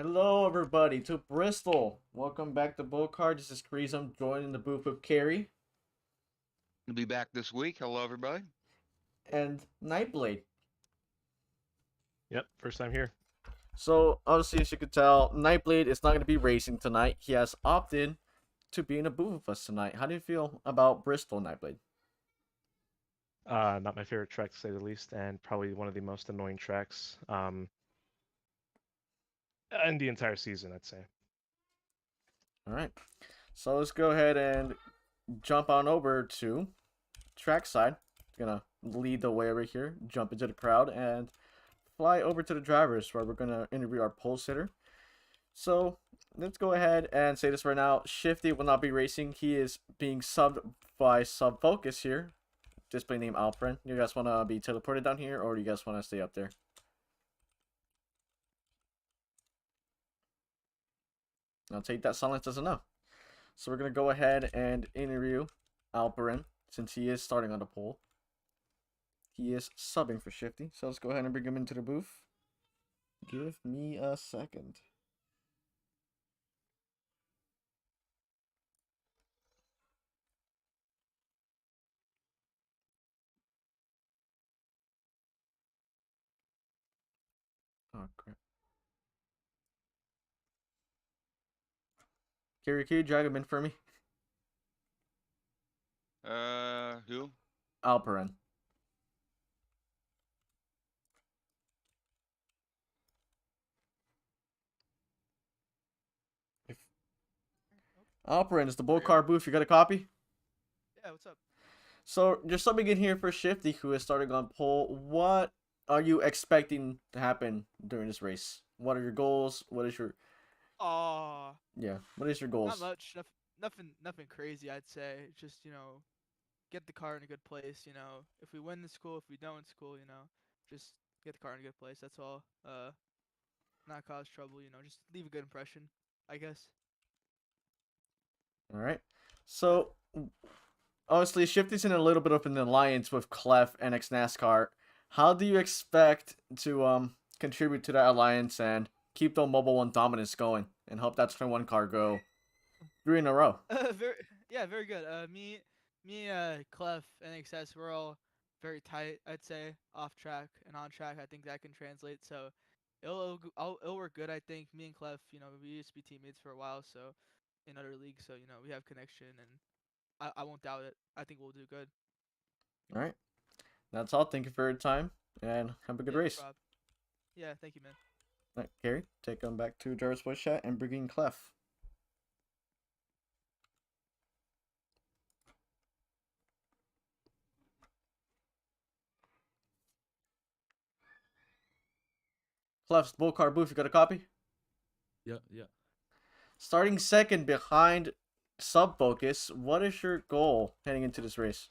Hello, everybody, to Bristol. Welcome back to BOLTCAR. This is Chris. I'm joining the booth with Carrie To be back this week. Hello, everybody. and Nightblade. Yep, first time here. So, obviously, as you could tell, Nightblade is not going to be racing tonight. He has opted to be in the booth with us tonight. How do you feel about Bristol, Nightblade? Not my favorite track to say the least, and probably one of the most annoying tracks in the entire season, I'd say. All right. So, let's go ahead and jump on over to trackside. Gonna lead the way over here, jump into the crowd, and fly over to the drivers where we're gonna interview our pole sitter. So let's go ahead and say this right now. Shifty will not be racing. He is being subbed by Sub Focus here. Display name Alfred. You guys want to be teleported down here, or do you guys want to stay up there? I'll take that silence as a no. So we're gonna go ahead and interview Alperin since he is starting on the pole. He is subbing for Shifty, so let's go ahead and bring him into the booth. Give me a second. Oh crap. Carrie, can you drag him in for me? Who? Alperin. Alperin, is the There you go. BOLTCAR booth. You got a copy? Yeah, what's up? So you're subbing in here for Shifty, who is starting on pole. What are you expecting to happen during this race? What are your goals? What is your yeah? What is your Not goals? much. Nothing crazy. I'd say just get the car in a good place. If we win, it's cool. If we don't, it's cool. Just get the car in a good place. That's all. Not cause trouble. Just leave a good impression. I guess. All right. So obviously, Shifty's in a little bit of an alliance with Clef and X NASCAR. How do you expect to contribute to that alliance and keep the Mobile One dominance going and help that 21 car go 3 in a row? Very yeah, very good. Clef, and XS, we're all very tight. I'd say off track and on track. I think that can translate. So it'll work good. I think me and Clef, we used to be teammates for a while. So in other leagues, so we have connection, and I won't doubt it. I think we'll do good. All right. That's all. Thank you for your time and have a good Yeah, no race. problem. Yeah, thank you, man. All right, Gary, take them back to Jarvis Voice Chat and bring in Clef. Clef's BOLTCAR booth. You got a copy? Yeah, yeah. Starting second behind Sub Focus. What is your goal heading into this race?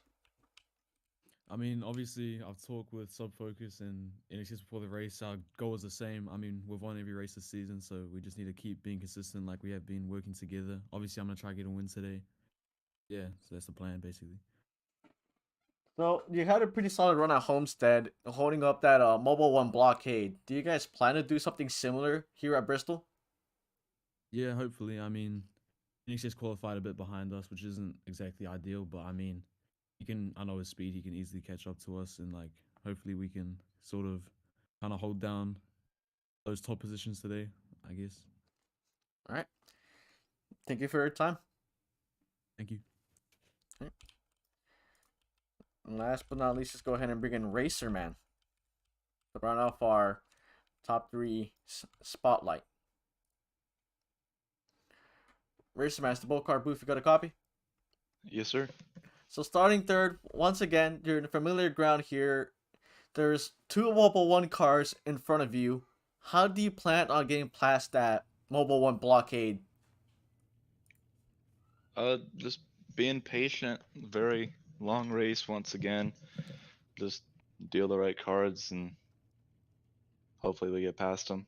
I mean, obviously, I've talked with Subfocus and NXS before the race. Our goal is the same. I mean, we've won every race this season, so we just need to keep being consistent like we have been working together. Obviously, I'm going to try to get a win today. Yeah, so that's the plan, basically. So you had a pretty solid run at Homestead, holding up that Mobile One blockade. Do you guys plan to do something similar here at Bristol? Yeah, hopefully. I mean, NXS qualified a bit behind us, which isn't exactly ideal, but I mean, I know his speed, he can easily catch up to us, and like, hopefully, we can sort of kind of hold down those top positions today, I guess. All right. Thank you for your time. Thank you. All right. And last but not least, let's go ahead and bring in Racer Man to round off our top three spotlight. Racer Man, it's the BOLTCAR booth. You got a copy? Yes, sir. So starting third, once again, you're in familiar ground here. There's two Mobile One cars in front of you. How do you plan on getting past that Mobile One blockade? Just being patient. Very long race once again. Just deal the right cards and hopefully we get past them.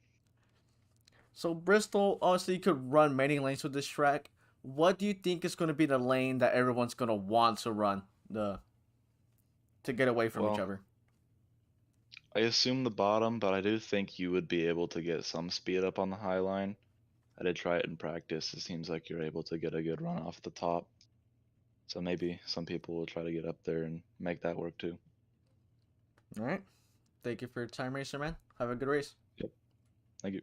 So Bristol, obviously, you could run many lanes with this track. What do you think is going to be the lane that everyone's going to want to run to get away from each Well, other? I assume the bottom, but I do think you would be able to get some speed up on the high line. I did try it in practice. It seems like you're able to get a good run off the top. So maybe some people will try to get up there and make that work too. All right. Thank you for your time, Racer Man. Have a good race. Thank you.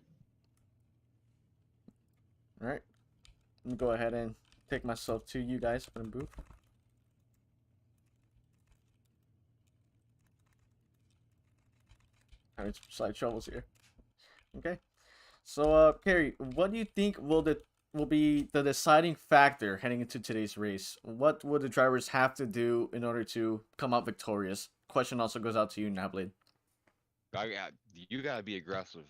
All right. Let me go ahead and take myself to you guys for the booth. Having some slight troubles here. Okay. So, Carrie, what do you think will be the deciding factor heading into today's race? What would the drivers have to do in order to come out victorious? Question also goes out to you, Nabblade. You gotta be aggressive.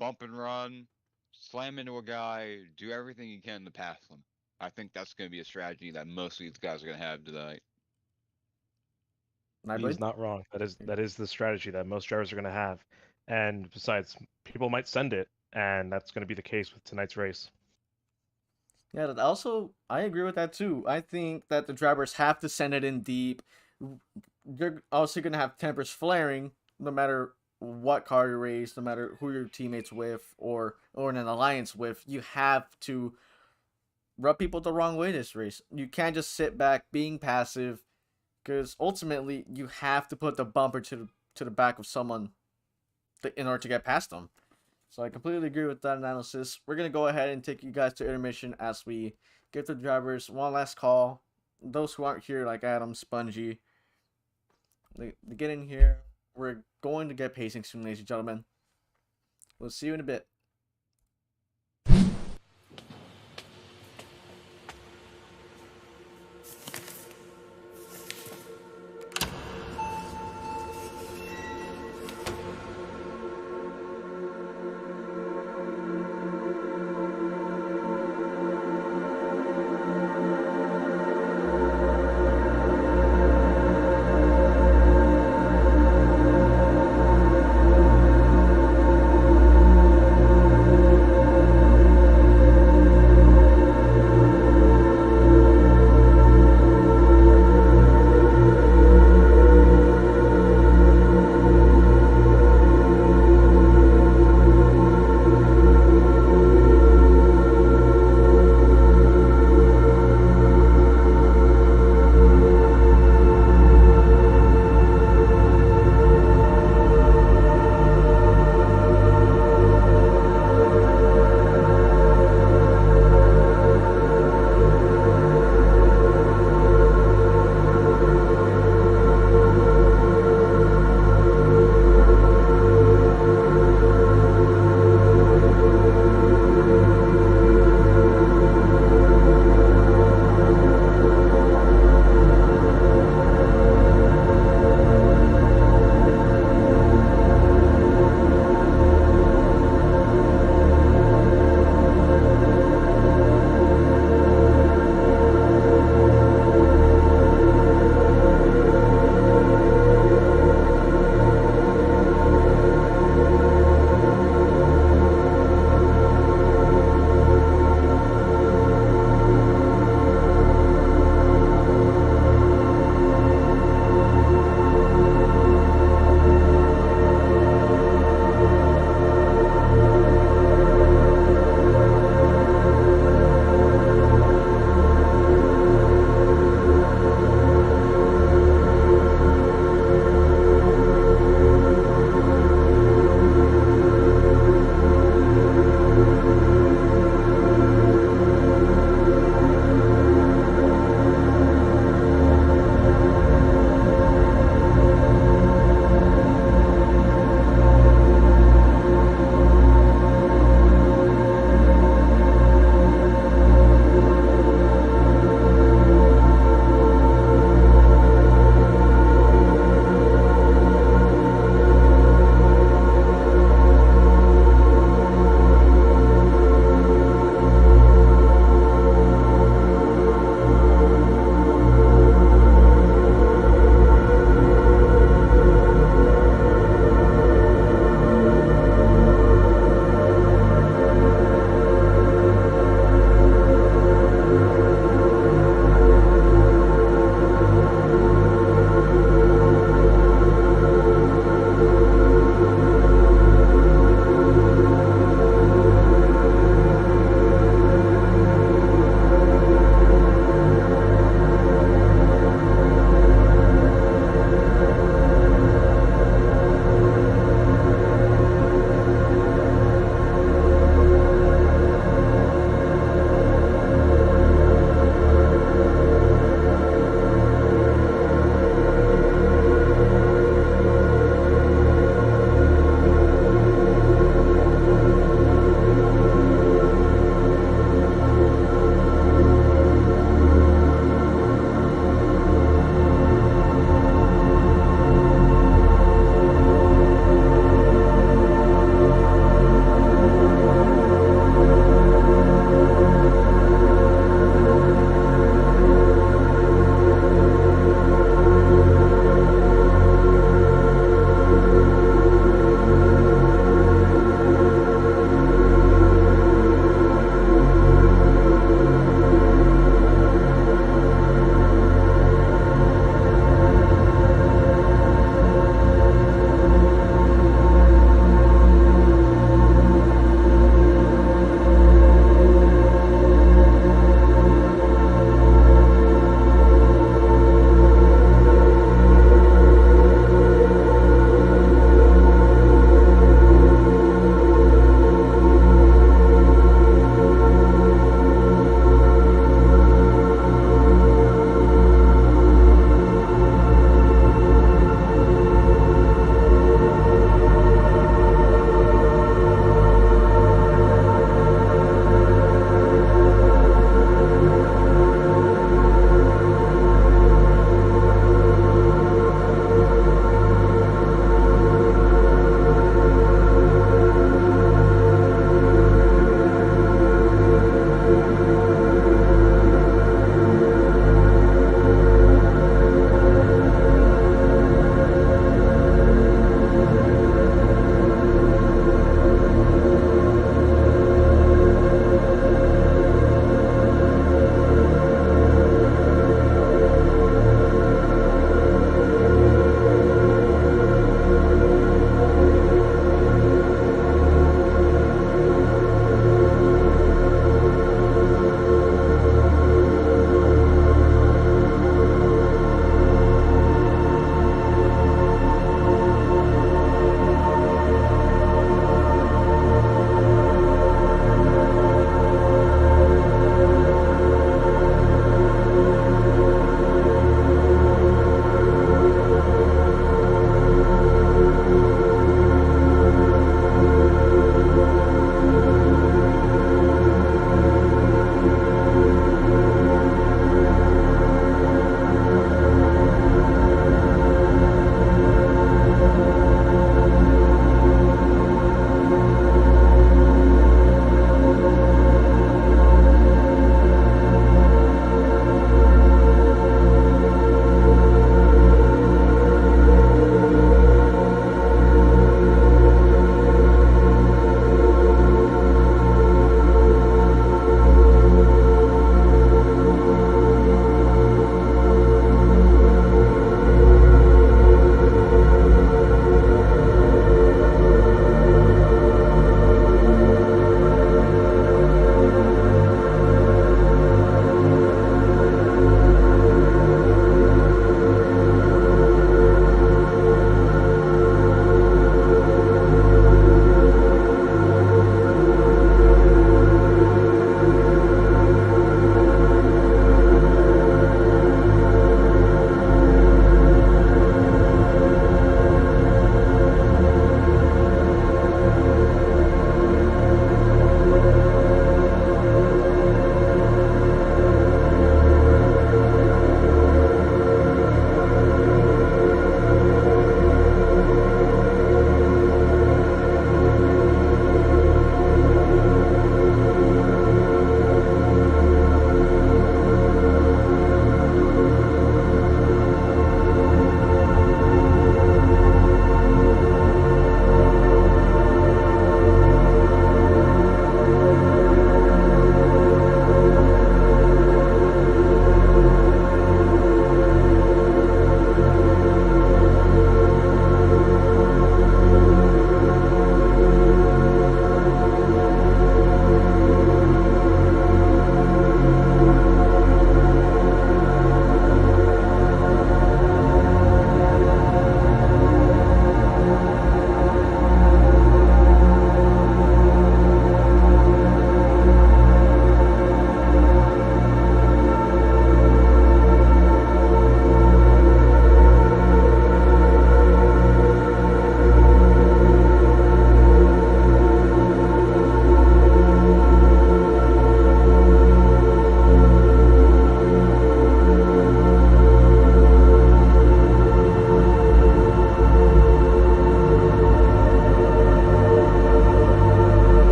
Bump and run, slam into a guy, do everything you can to pass them. I think that's gonna be a strategy that most of these guys are gonna have tonight. He's Nightblade? not wrong. That is the strategy that most drivers are going to have. And besides, people might send it, and that's going to be the case with tonight's race. Yeah, that also, I agree with that too. I think that the drivers have to send it in deep. You're also going to have tempers flaring no matter what car you race, no matter who your teammates with or in an alliance with. You have to rub people the wrong way this race. You can't just sit back being passive because ultimately you have to put the bumper to the back of someone in order to get past them. So I completely agree with that analysis. We're going to go ahead and take you guys to intermission as we give the drivers one last call. Those who aren't here, like Adam, Spongy, they get in here. We're going to get pacing soon, ladies and gentlemen. We'll see you in a bit.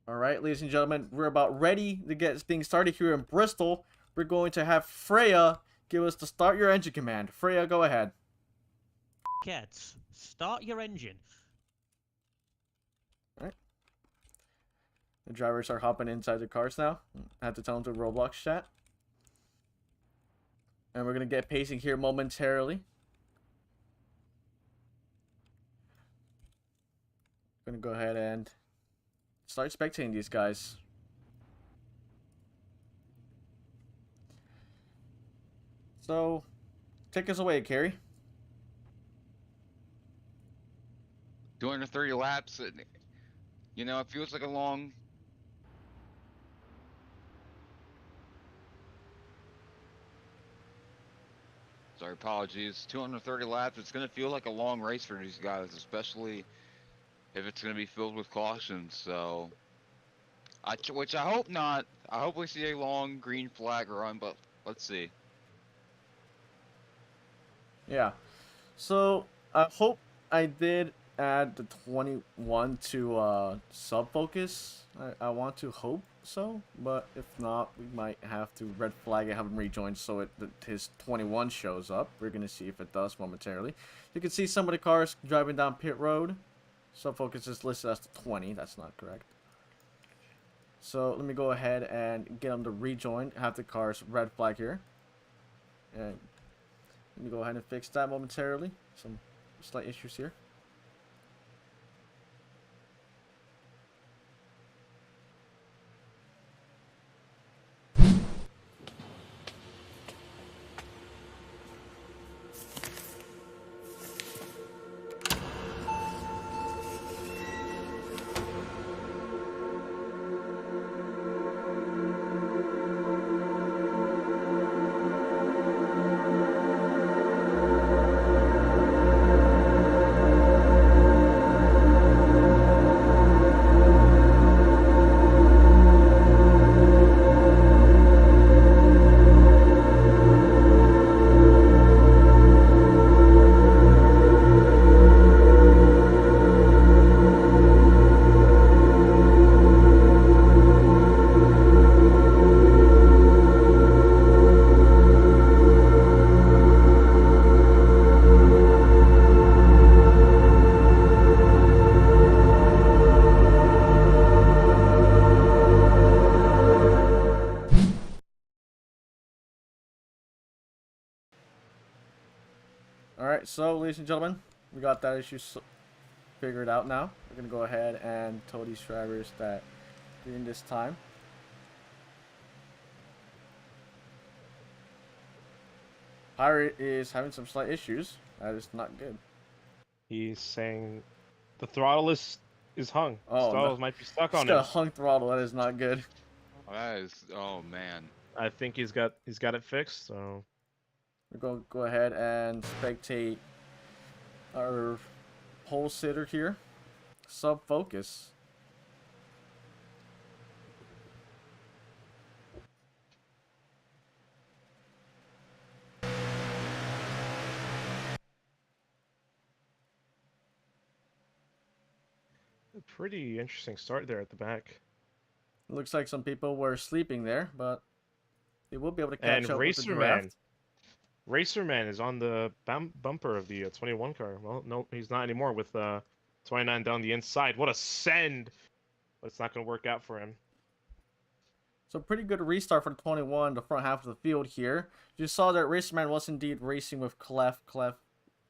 All right, ladies and gentlemen, we're about ready to get things started here in Bristol. We're going to have Freya give us the start your engine command. Freya, go ahead. Kids, start your engine. The drivers are hopping inside the cars now. I have to tell them to Roblox chat. And we're going to get pacing here momentarily. Going to go ahead and start spectating these guys. So, take us away, Carrie. 230 laps. You know, it feels like a long. Sorry, apologies. 230 laps. It's gonna feel like a long race for these guys, especially if it's gonna be filled with cautions. So, which I hope not. I hope we see a long green flag run, but let's see. Yeah. So, I hope I did add the 21 to sub focus. I want to hope so, but if not, we might have to red flag and have him rejoin so his 21 shows up. We're gonna see if it does momentarily. You can see some of the cars driving down pit road. Sub focus is listed as the 20. That's not correct. So let me go ahead and get him to rejoin. Have the cars red flag here. And let me go ahead and fix that momentarily. Some slight issues here. Alright, so ladies and gentlemen, we got that issue figured out now. We're going to go ahead and tow these drivers that during this time. Pirate is having some slight issues. That is not good. He's saying the throttle is hung. Oh, Throttle no. might be stuck He's on got a him. hung throttle. That is not good. That is. Oh man. I think he's got it fixed. So We're going to go ahead and spectate our pole sitter here. Sub focus. a pretty interesting start there at the back. It looks like some people were sleeping there, but they will be able to catch And up with the draft. Racerman is on the bumper of the 21 car. Well, no, he's not anymore with 29 down the inside. What a send! But it's not going to work out for him. So pretty good restart for the 21, the front half of the field here. You saw that Racerman was indeed racing with Clef. Clef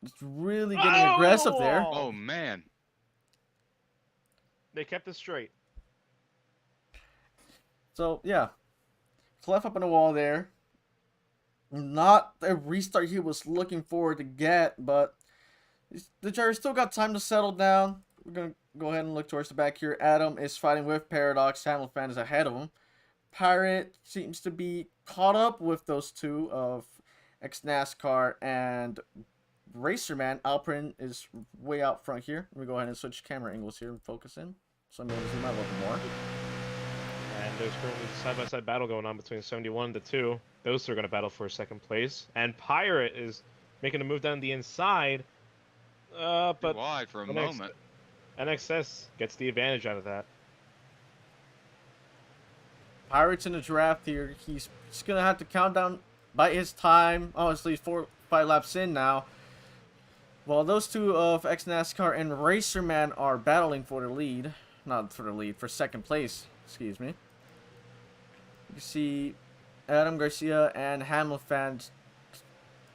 is really getting aggressive there. Oh man. They kept it straight. So, yeah. Clef up on the wall there. Not a restart he was looking forward to get, but the driver still got time to settle down. We're going to go ahead and look towards the back here. Adam is fighting with Paradox. Hamilton is ahead of him. Pirate seems to be caught up with those two of ex-NASCAR and Racerman. Alprin is way out front here. Let me go ahead and switch camera angles here and focus in, so I'm able to zoom out a little bit more. And there's currently a side-by-side battle going on between 71 and the 2. Those two are going to battle for second place. And Pirate is making a move down the inside. But Wide for a moment. NXS gets the advantage out of that. Pirates in the draft here. He's just gonna have to count down by his time. Honestly, 4-5 laps in now. While those two of ex-NASCAR and Racerman are battling for the lead. Not for the lead, for second place. Excuse me. You see Adam Garcia and Hamilton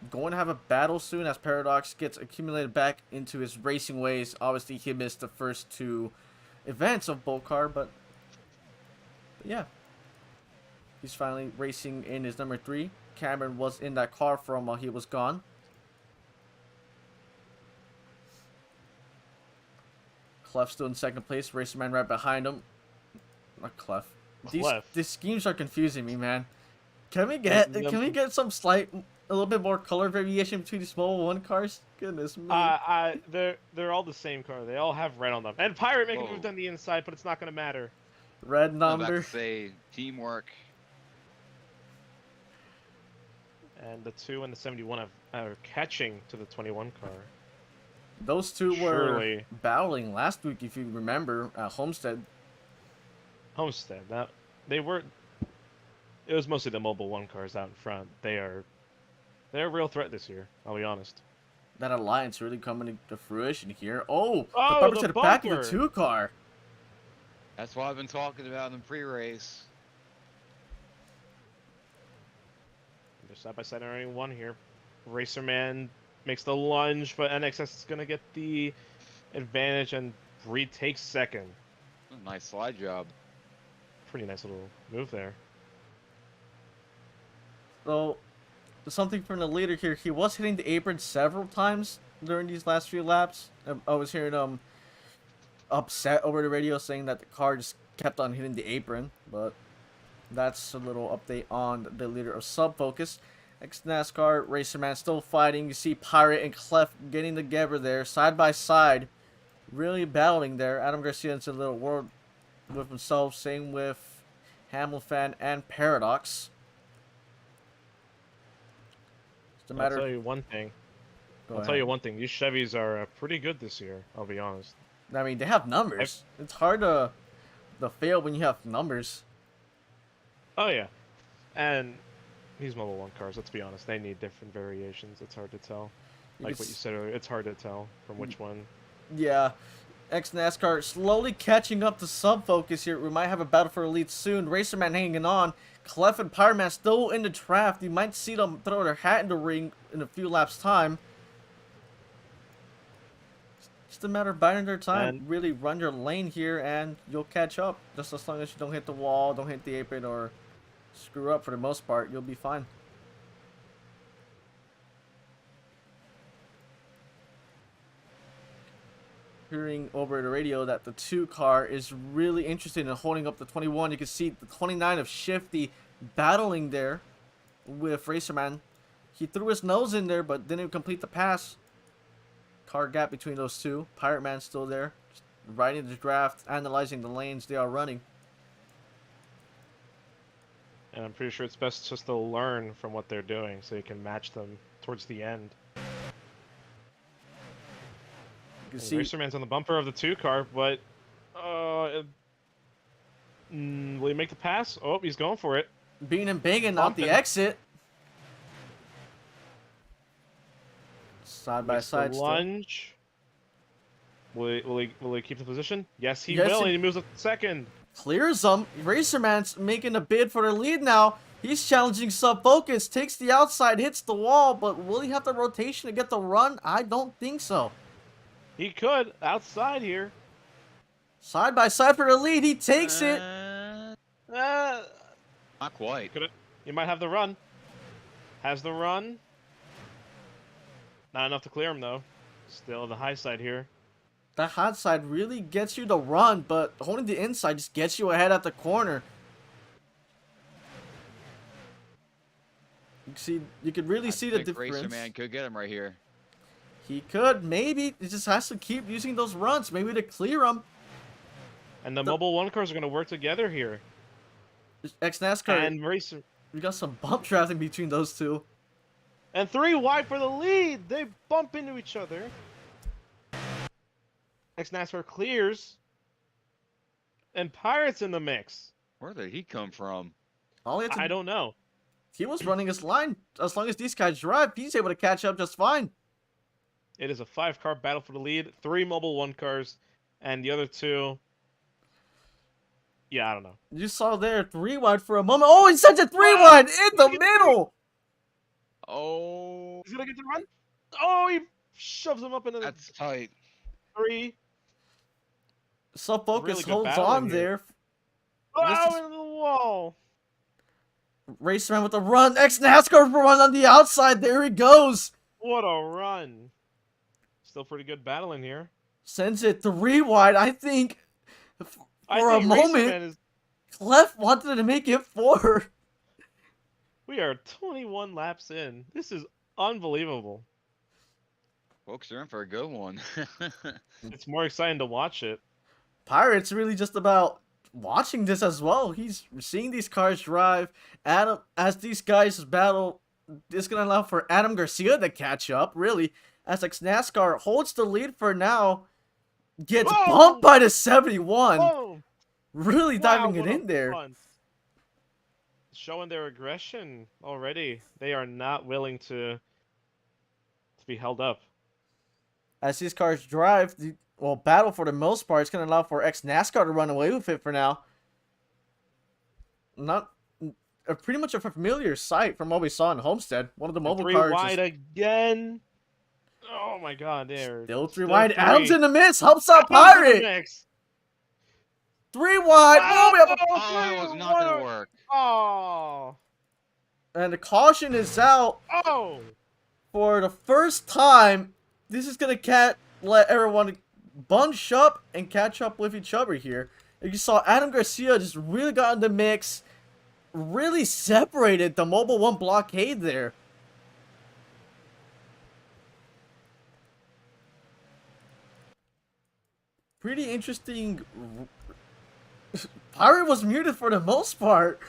going to have a battle soon as Paradox gets accumulated back into his racing ways. Obviously, he missed the first two events of BOLTCAR, but yeah. He's finally racing in his number 3. Cameron was in that car for him while he was gone. Clef still in second place. Racerman right behind him. Not Clef. These schemes are confusing me, man. Can we get some a little bit more color variation between these Mobil 1 cars? Goodness me. They're all the same car. They all have red on them. And Pirate making moves on the inside, but it's not gonna matter. Red number. I'm about to say teamwork. And the 2 and the 71 are catching to the 21 car. Those two were battling last week, if you remember, at Homestead. That they were. It was mostly the Mobil 1 cars out in front. They're a real threat this year. I'll be honest. That alliance really coming to fruition here. Oh, the the bumper to the back of the bumper. 2 car. That's what I've been talking about in the pre-race. They're side by side running 1 here. Racerman makes the lunge, but NXS is gonna get the advantage and retakes second. Nice slide job. Pretty nice little move there. So, something from the leader here. He was hitting the apron several times during these last few laps. I was hearing him upset over the radio saying that the car just kept on hitting the apron. But that's a little update on the leader of Sub Focus. Ex-NASCAR Racerman still fighting. You see Pirate and Clef getting together there, side by side. Really battling there. Adam Garcia into a little world with himself. Same with Hamilton and Paradox. I'll tell you one thing. These Chevys are pretty good this year. I'll be honest. I mean, they have numbers. It's hard to fail when you have numbers. Oh yeah, and these Mobil 1 cars. Let's be honest. They need different variations. It's hard to tell. Like what you said earlier, it's hard to tell from which one. Yeah. Ex-NASCAR slowly catching up to Sub Focus here. We might have a battle for elite soon. Racerman hanging on. Clef and Pyroman still in the draft. You might see them throw their hat in the ring in a few laps' time. Just a matter of biding their time. And really run your lane here and you'll catch up. Just as long as you don't hit the wall, don't hit the apron, or screw up for the most part, you'll be fine. Hearing over the radio that the 2 car is really interested in holding up the 21. You can see the 29 of Shifty battling there with Racerman. He threw his nose in there but didn't complete the pass. Car gap between those two. Pirate Man still there, just riding the draft, analyzing the lanes they are running. And I'm pretty sure it's best just to learn from what they're doing so you can match them towards the end. Racerman's on the bumper of the 2 car, but will he make the pass? Oh, he's going for it. Being and banging out the exit. Side by side lunge. Will he keep the position? Yes, he will. And he moves up to second. Clears them. Racerman's making a bid for the lead now. He's challenging Sub Focus. Takes the outside, hits the wall, but will he have the rotation to get the run? I don't think so. He could outside here. Side by side for the lead. He takes it. Not quite. You might have the run. Has the run. Not enough to clear him though. Still the high side here. The hot side really gets you the run, but holding the inside just gets you ahead at the corner. You could really see the difference. Racerman could get him right here. He could, maybe. He just has to keep using those runs, maybe to clear them. And the Mobil 1 cars are going to work together here. Ex-NASCAR and Racer. We got some bump drafting between those two. And 3 wide for the lead. They bump into each other. Ex-NASCAR clears. And Pirates in the mix. Where did he come from? All he had to, I don't know. he was running his line. As long as these guys drive, he's able to catch up just fine. It is a 5-car battle for the lead. 3 Mobile 1 cars, and the other 2. Yeah, I don't know. You saw there 3 wide for a moment. Oh, he sent it 3 wide in the middle. Oh, He's gonna get the run. Oh, he shoves him up into the that's tight. 3. So Focus Really good holds battling on here. there. Oh, is- into the wall. Racerman with a run. Ex-NASCAR run on the outside. There he goes. What a run. Still pretty good battling here. Sends it 3 wide. I think I for a think moment, Racerman is. Clef wanted to make it 4. We are 21 laps in. This is unbelievable. Folks are in for a good one. It's more exciting to watch it. Pirate's really just about watching this as well. He's seeing these cars drive. Adam, as these guys battle, this is going to allow for Adam Garcia to catch up, really. As NASCAR holds the lead for now, gets Whoa! bumped by the 71. Oh, Really wow, diving it what a in there. punt. Showing their aggression already. They are not willing to be held up. As these cars drive, battle for the most part, it's going to allow for ex-NASCAR to run away with it for now. Not pretty much a familiar sight from what we saw in Homestead. One of the mobile 3 cars. wide again. Oh my god, there. Still 3 wide. 3. Adams in the mix. Helps out Adams in the Pirate. mix. 3 wide. Oh, we have a- Oh, that was not gonna work. Oh. and the caution is out Oh. for the first time. This is going to let everyone bunch up and catch up with each other here. And you saw Adam Garcia just really got in the mix. Really separated the Mobile 1 blockade there. Pretty interesting. Pirate was muted for the most part.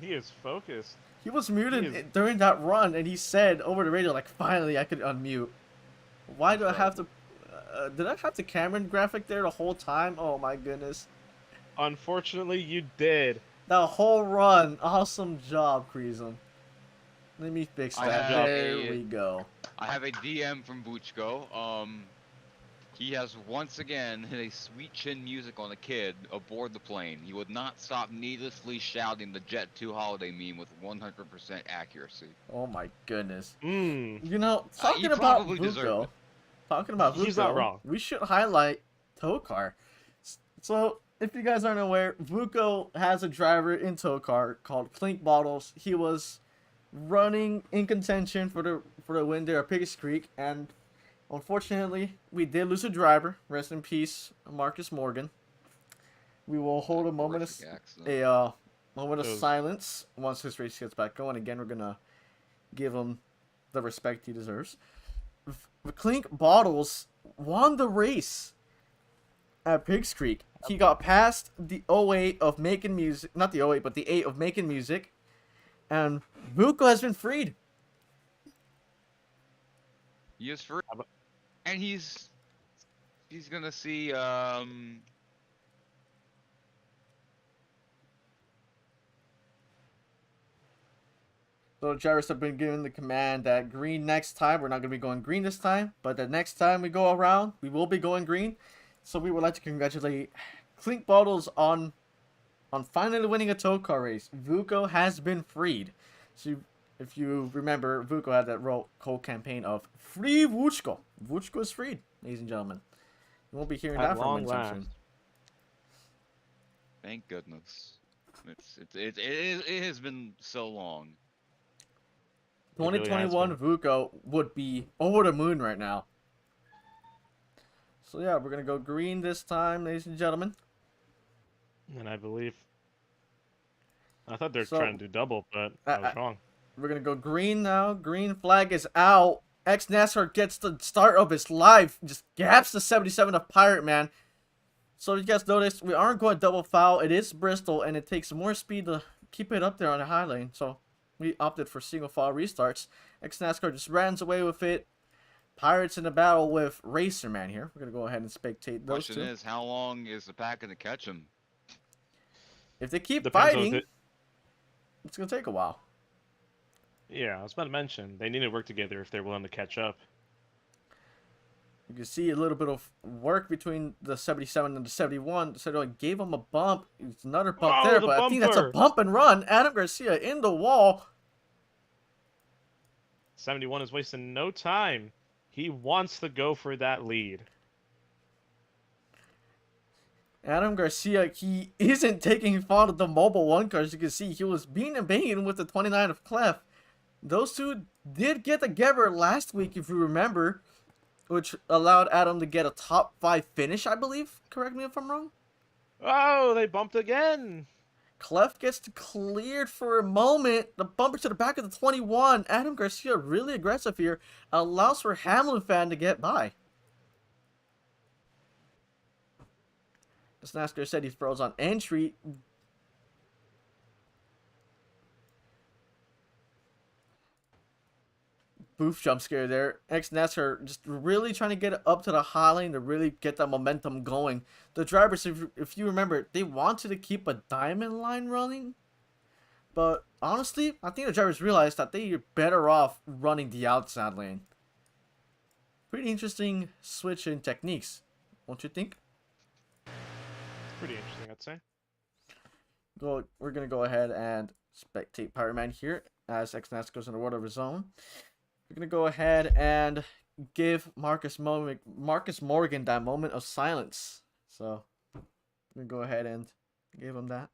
He is focused. He was muted He is- during that run, and he said over the radio, like, finally I could unmute. Why do I have to... did I have the Cameron graphic there the whole time? Oh my goodness. Unfortunately, you did. That whole run. Awesome job, Kreesen. Let me fix I that. have There a- we go. I have a DM from Buchko. He has once again hit a sweet chin music on a kid aboard the plane. He would not stop needlessly shouting the Jet 2 holiday meme with 100% accuracy. Oh my goodness. Mmm. You know, You talking about probably deserved Vuko, it. talking about He's not Vuko, wrong. we should highlight Tokar. So, if you guys aren't aware, Vuko has a driver in Tokar called Clink Bottles. He was running in contention for the win there at Piggies Creek, and unfortunately, we did lose a driver. Rest in peace, Marcus Morgan. We will hold a moment of Horrific accident. moment of Those- silence once his race gets back going. Again, we're gonna give him the respect he deserves. Clink Bottles won the race at Pigs Creek. He got past the 08 of making music, not the 08, but the 8 of making music, and Vuko has been freed. He is free, How about- and he's gonna see So Jarvis have been given the command that green next time. We're not going to be going green this time, but the next time we go around, we will be going green. So we would like to congratulate Clink Bottles on finally winning a tow car race. Vuko has been freed. So if you remember, Vuko had that whole campaign of Free Vuchko. Vuchko is freed, ladies and gentlemen. You won't be hearing At that from long him last. soon. thank goodness. It has been so long. It really has 2021 Vuko would be over the moon right now. So yeah, we're gonna go green this time, ladies and gentlemen. And I believe. I thought they were So- trying to do double, but I was wrong. We're gonna go green now. Green flag is out. Ex-NASCAR gets the start of his life. Just gaps the 77 of Pirate Man. So you guys notice we aren't going double foul. It is Bristol, and it takes more speed to keep it up there on the high lane. So we opted for single foul restarts. Ex-NASCAR just runs away with it. Pirates in a battle with Racer Man here. We're gonna go ahead and spectate those Question two. is, how long is the pack gonna catch him? If they keep Depends on fighting, it. it's gonna take a while. Yeah, I was about to mention they need to work together if they're willing to catch up. You can see a little bit of work between the 77 and the 71. So I gave him a bump. It's another bump Oh, there, the but I think that's a bumper! bump and run. Adam Garcia in the wall. 71 is wasting no time. He wants to go for that lead. Adam Garcia, he isn't taking fault of the mobile one car. As you can see, he was being and banging with the 29 of Clef. Those two did get together last week, if you remember, which allowed Adam to get a top 5 finish, I believe. Correct me if I'm wrong. Oh, they bumped again. Clef gets cleared for a moment. The bumper to the back of the 21. Adam Garcia really aggressive here. Allows for Hamlin fan to get by. As NASCAR said, he throws on entry. Booth jump scare there. Ex-NASCAR just really trying to get it up to the high lane to really get that momentum going. The drivers, if you remember, they wanted to keep a diamond line running. But honestly, I think the drivers realized that they are better off running the outside lane. Pretty interesting switch in techniques, don't you think? Pretty interesting, I'd say. We're going to go ahead and spectate Pirate Man here as Ex-NASCAR goes in the world of his own. We're going to go ahead and give Marcus Morgan that moment of silence. So, I'm going to go ahead and give him that.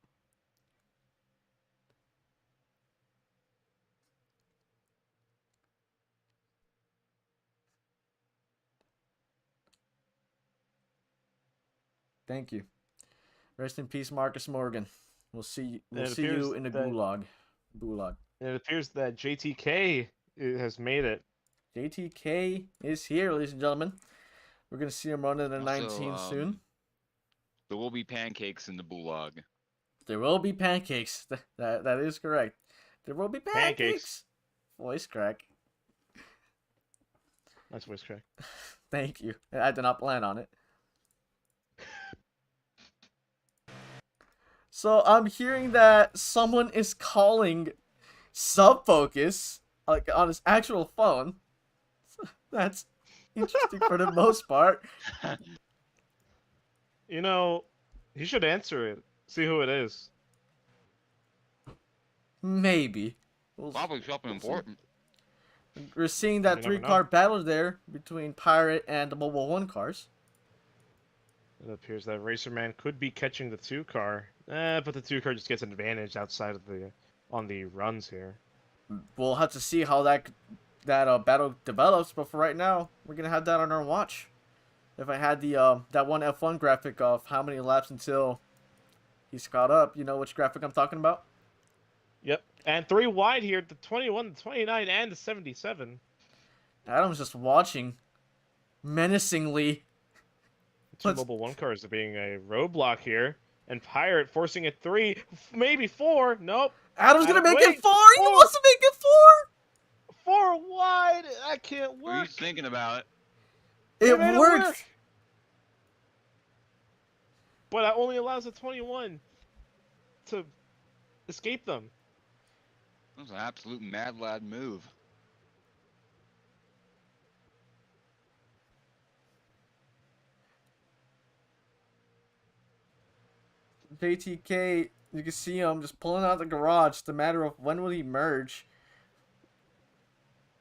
Thank you. Rest in peace, Marcus Morgan. We'll see you in the gulag. It appears that JTK has made it. JTK is here, ladies and gentlemen. We're going to see him running the 19 soon. There will be pancakes in the gulag. There will be pancakes. That is correct. There will be pancakes. Voice crack. Nice voice crack. Thank you. I did not plan on it. So I'm hearing that someone is calling Sub Focus like on his actual phone. That's interesting for the most part. You know, he should answer it. See who it is. Maybe. Probably something important. We're seeing that You never 3-car battle there between Pirate and the Mobile 1 cars. It appears that Racerman could be catching the 2-car. But the 2-car just gets an advantage outside of on the runs here. We'll have to see how that battle develops, but for right now, we're gonna have that on our watch. If I had the that one F1 graphic of how many laps until he's caught up, you know which graphic I'm talking about? Yep, and 3 wide here, the 21, the 29, and the 77. Adam's just watching menacingly. Two Mobile 1 cars are being a roadblock here. And Pirate forcing it 3, maybe 4. Nope. Adam's gonna make it 4! He 4. wants to make it 4! 4 wide! That can't What are you work. thinking about? It made worked! work. But that only allows the 21 to escape them. That was an absolute mad lad move. JTK, you can see him just pulling out the garage. It's a matter of when will he merge.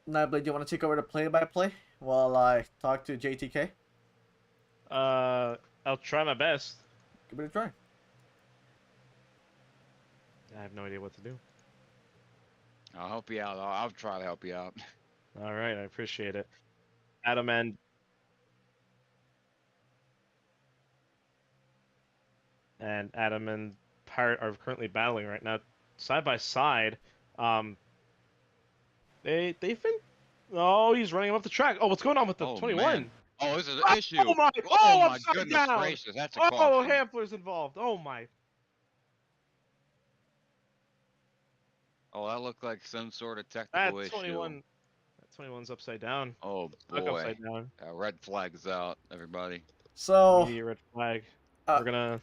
Nightblade, do you want to take over the play-by-play while I talk to JTK? I'll try my best. Give it a try. I have no idea what to do. I'll help you out. I'll try to help you out. All right, I appreciate it. Adam and Pirate are currently battling right now, side by side. They've been. Oh, he's running him up the track. Oh, what's going on with the 21? Man. Oh, this is an issue. Oh my! Oh, my upside goodness down. gracious. That's a Oh, caution. Hampler's involved. Oh my! Oh, that looked like some sort of technical That issue. 21. That 21's upside down. Oh Stuck boy. upside down. Red flag's out, everybody. So, Immediate red flag. Uh, We're gonna.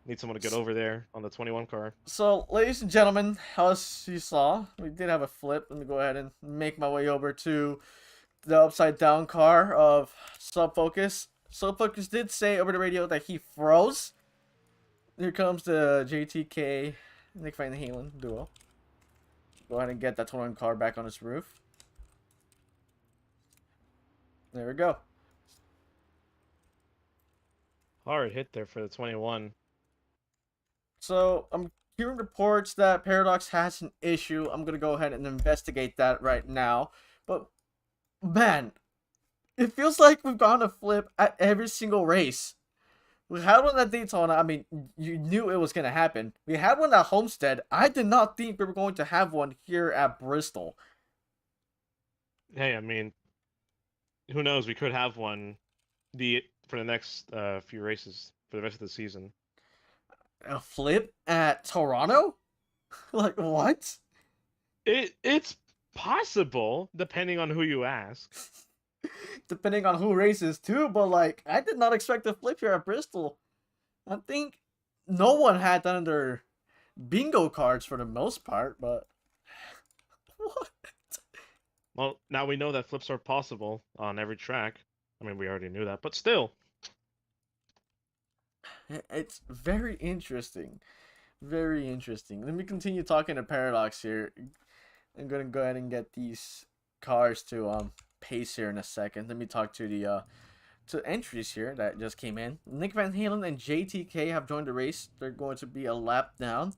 Need someone to get over there on the 21 car. So, ladies and gentlemen, as you saw, we did have a flip. Let me go ahead and make my way over to the upside down car of Subfocus. Subfocus did say over the radio that he froze. Here comes the JTK Nick Van Halen duo. Go ahead and get that 21 car back on its roof. There we go. Hard hit there for the 21. So, I'm hearing reports that Paradox has an issue. I'm going to go ahead and investigate that right now. But, man, it feels like we've gone to flip at every single race. We had one at Daytona. I mean, you knew it was going to happen. We had one at Homestead. I did not think we were going to have one here at Bristol. Hey, I mean, who knows? We could have one for the next few races for the rest of the season. A flip at Toronto? Like, what? It's possible, depending on who you ask. Depending on who races too, but like, I did not expect a flip here at Bristol. I think no one had that in their bingo cards for the most part, but what? Well, now we know that flips are possible on every track. I mean, we already knew that, but still. It's very interesting. Very interesting. Let me continue talking to Paradox here. I'm gonna go ahead and get these cars to pace here in a second. Let me talk to the to entries here that just came in. Nick Van Halen and JTK have joined the race. They're going to be a lap down,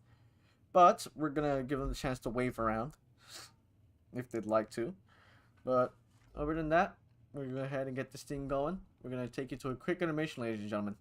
but we're gonna give them the chance to wave around if they'd like to. But other than that, we're gonna go ahead and get this thing going. We're gonna take you to a quick intermission, ladies and gentlemen.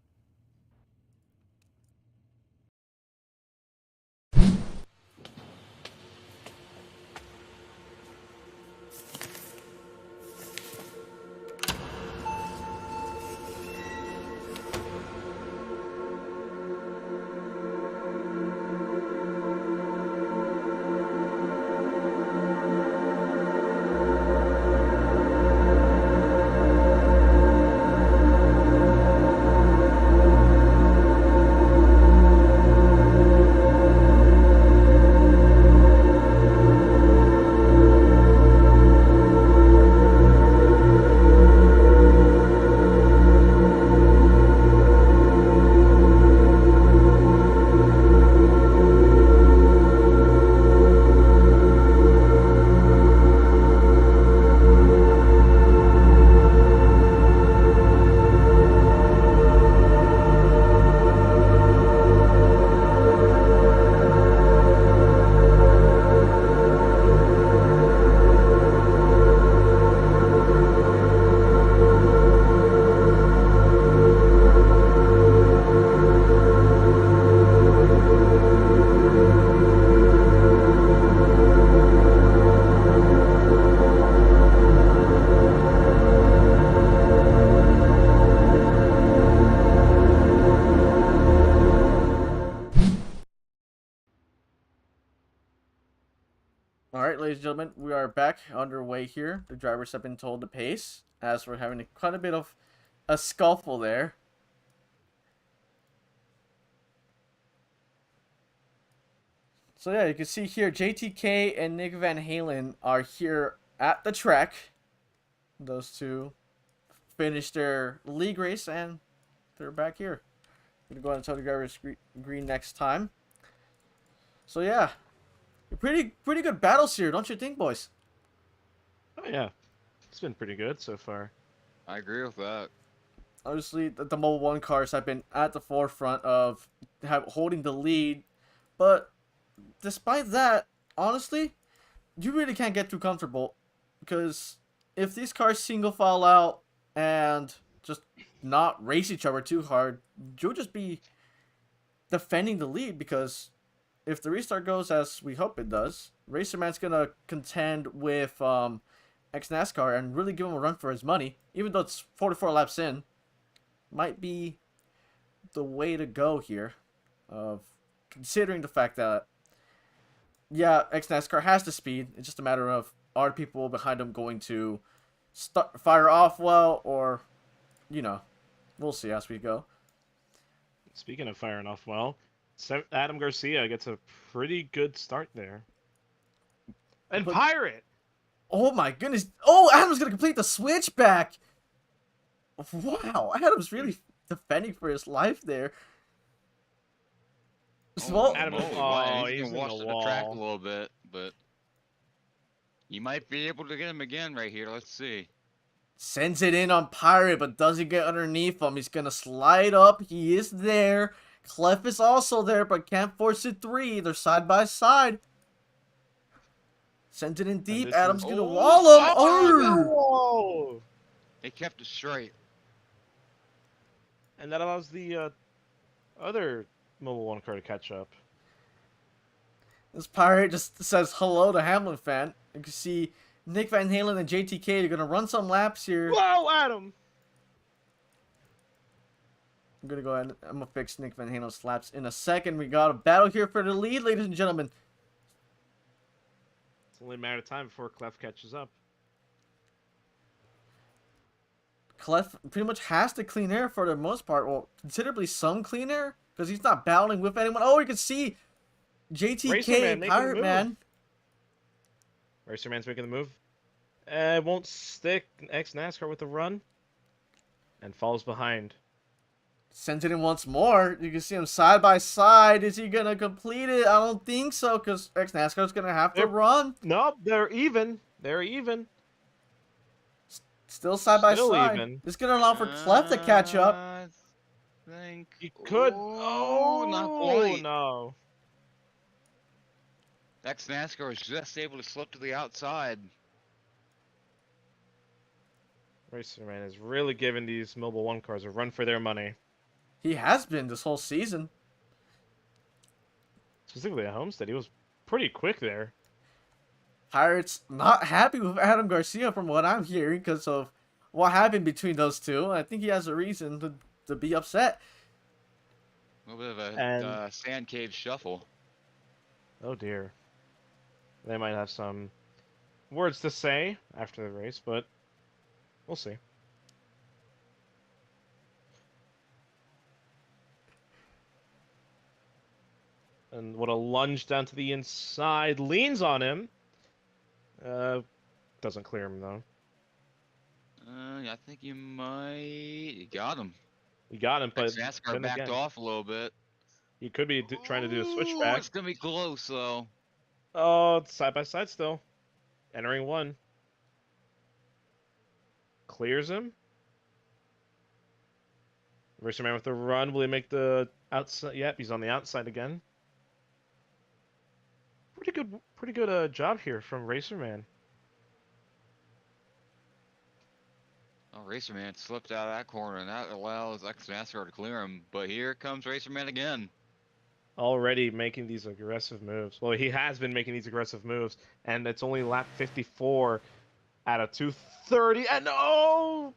Alright, ladies and gentlemen, we are back underway here. The drivers have been told to pace, as we're having quite a bit of a scuffle there. So yeah, you can see here, JTK and Nick Van Halen are here at the track. Those two finished their league race, and they're back here. Gonna go ahead and tell the drivers green next time. So yeah. Pretty good battles here, don't you think, boys? Oh yeah, it's been pretty good so far. I agree with that. Obviously, the Mobile 1 cars have been at the forefront of holding the lead, but despite that, honestly, you really can't get too comfortable, because if these cars single file out and just not race each other too hard, you'll just be defending the lead, because if the restart goes as we hope it does, Racerman's gonna contend with X-NASCAR and really give him a run for his money, even though it's 44 laps in. Might be the way to go here, of considering the fact that, yeah, X-NASCAR has the speed. It's just a matter of, are people behind him going to fire off well, or, you know, we'll see as we go. Speaking of firing off well, Adam Garcia gets a pretty good start there. And But- Pirate! Oh my goodness. Oh, Adam's gonna complete the switchback. Wow, Adam's really defending for his life there. Well, Adam- moly, oh, he's he's gonna in watch the the track a wall. little bit, but you might be able to get him again right here. Let's see. sends it in on Pirate, but doesn't get underneath him. He's gonna slide up. He is there. Clef is also there, but can't force it 3. They're side by side. Sends it in deep. this Adam's is- gonna Oh, wall him. oh, Oh! Oh! They kept it straight. And that allows the other Mobile 1 car to catch up. This Pirate just says hello to Hamlin fan. You can see Nick Van Halen and JTK are gonna run some laps here. Whoa, Adam! I'm gonna go ahead. I'm gonna fix Nick Van Halen's laps in a second. We got a battle here for the lead, ladies and gentlemen. It's only a matter of time before Clef catches up. Clef pretty much has to clean air for the most part. Well, considerably some clean air because he's not battling with anyone. Oh, you can see Racer JTK, Man making the Pirate move. Man. Racer Man's making the move. Won't stick ex-NASCAR with the run. And falls behind. Sends it in once more. You can see him side by side. Is he gonna complete it? I don't think so because ex-NASCAR's gonna have to Yep. run. Nope, they're even. They're even. Still side by Still side. even. This is gonna allow for Clef to catch up. I think He could. Oh, not Oh, quite. no. Ex-NASCAR was just able to slip to the outside. Racer Man is really giving these Mobile 1 cars a run for their money. He has been this whole season. Specifically at Homestead, he was pretty quick there. Pirates not happy with Adam Garcia from what I'm hearing because of what happened between those two. I think he has a reason to be upset. A little bit of a And- sand cave shuffle. Oh dear. They might have some words to say after the race, but we'll see. And what a lunge down to the inside, leans on him. Doesn't clear him though. I think you might. You got him. He got him, but NASCAR then backed again, off a little bit. he could be trying to do a Ooh, switchback. It's gonna be close though. Oh, it's side by side still. Entering one. Clears him. Racer Man with the run. Will he make the outside? Yep, he's on the outside again. Pretty good job here from Racer Man. Oh, Racer Man slipped out of that corner, and that allows ex-NASCAR to clear him. But here comes Racer Man again. Already making these aggressive moves. Well, he has been making these aggressive moves, and it's only lap 54 out of 230, and oh!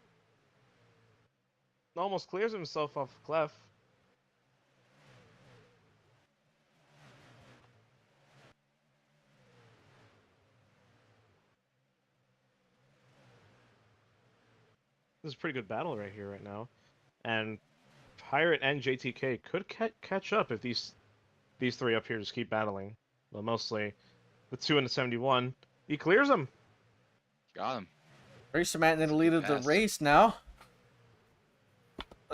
Almost clears himself off Clef. This is a pretty good battle right here, right now, and Pirate and JTK could catch up if these three up here just keep battling. Well, mostly the 2 and the 71. He clears them. Got him. Racer Man in the lead of the Pass. race now.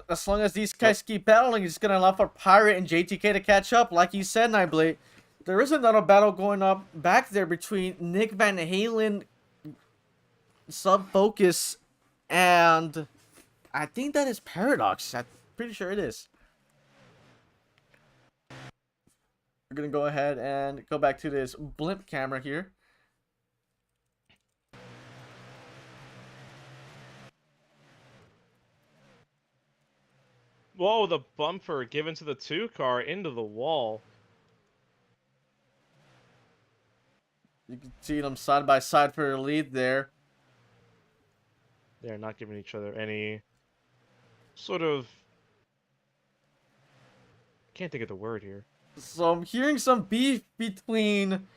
As long as these guys keep battling, it's gonna allow for Pirate and JTK to catch up. Like you said, Nightblade, there is another battle going up back there between Nick Van Halen, Sub Focus, and I think that is Paradox. I'm pretty sure it is. We're gonna go ahead and go back to this blimp camera here. Whoa, the bumper given to the 2 car into the wall. You can see them side by side for the lead there. They're not giving each other any sort of... Can't think of the word here. So I'm hearing some beef between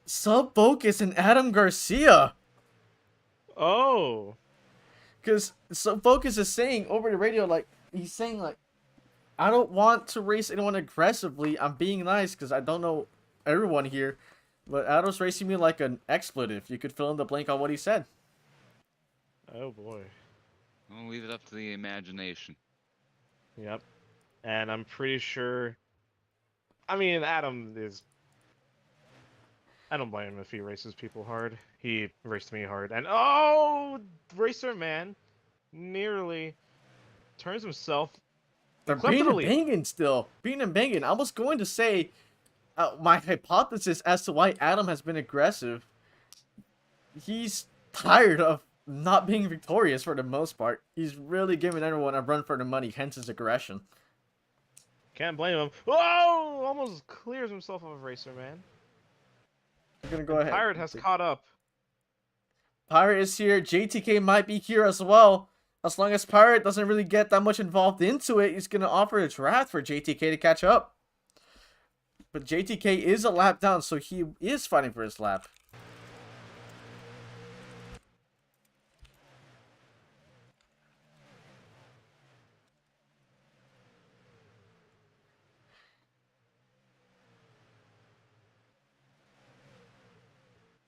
Sub Focus and Adam Garcia. Oh! Because Sub Focus is saying over the radio, like, he's saying, like, I don't want to race anyone aggressively. I'm being nice because I don't know everyone here. But Adam's racing me like an expletive. You could fill in the blank on what he said. Oh boy. We'll leave it up to the imagination. Yep. And I'm pretty sure. I mean, Adam is. I don't blame him if he races people hard. He raced me hard. And oh! Racer Man nearly turns himself. They're Cleft beating to the and lead. banging still. Beating and banging. I was going to say my hypothesis as to why Adam has been aggressive. He's tired of not being victorious for the most part. He's really giving everyone a run for the money, hence his aggression. Can't blame him. Oh! Almost clears himself of Racer Man. I'm gonna go ahead. Pirate has caught up. Pirate is here. JTK might be here as well. As long as Pirate doesn't really get that much involved into it, he's gonna offer a draft for JTK to catch up. But JTK is a lap down, so he is fighting for his lap.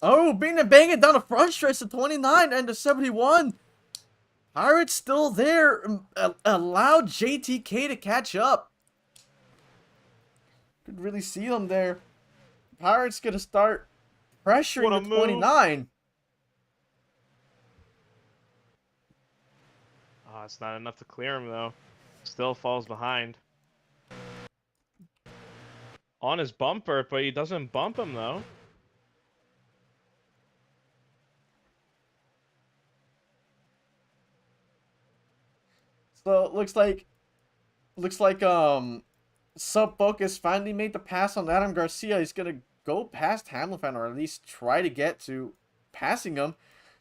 Oh, beating and banging down the front stretch to 29 and to 71. Pirate's still there. Allowed JTK to catch up. Could really see them there. Pirate's gonna start pressuring the 29. Ah, it's not enough to clear him though. Still falls behind. On his bumper, but he doesn't bump him though. So it looks like Sub Focus finally made the pass on Adam Garcia. He's gonna go past Hamilton, or at least try to get to passing him,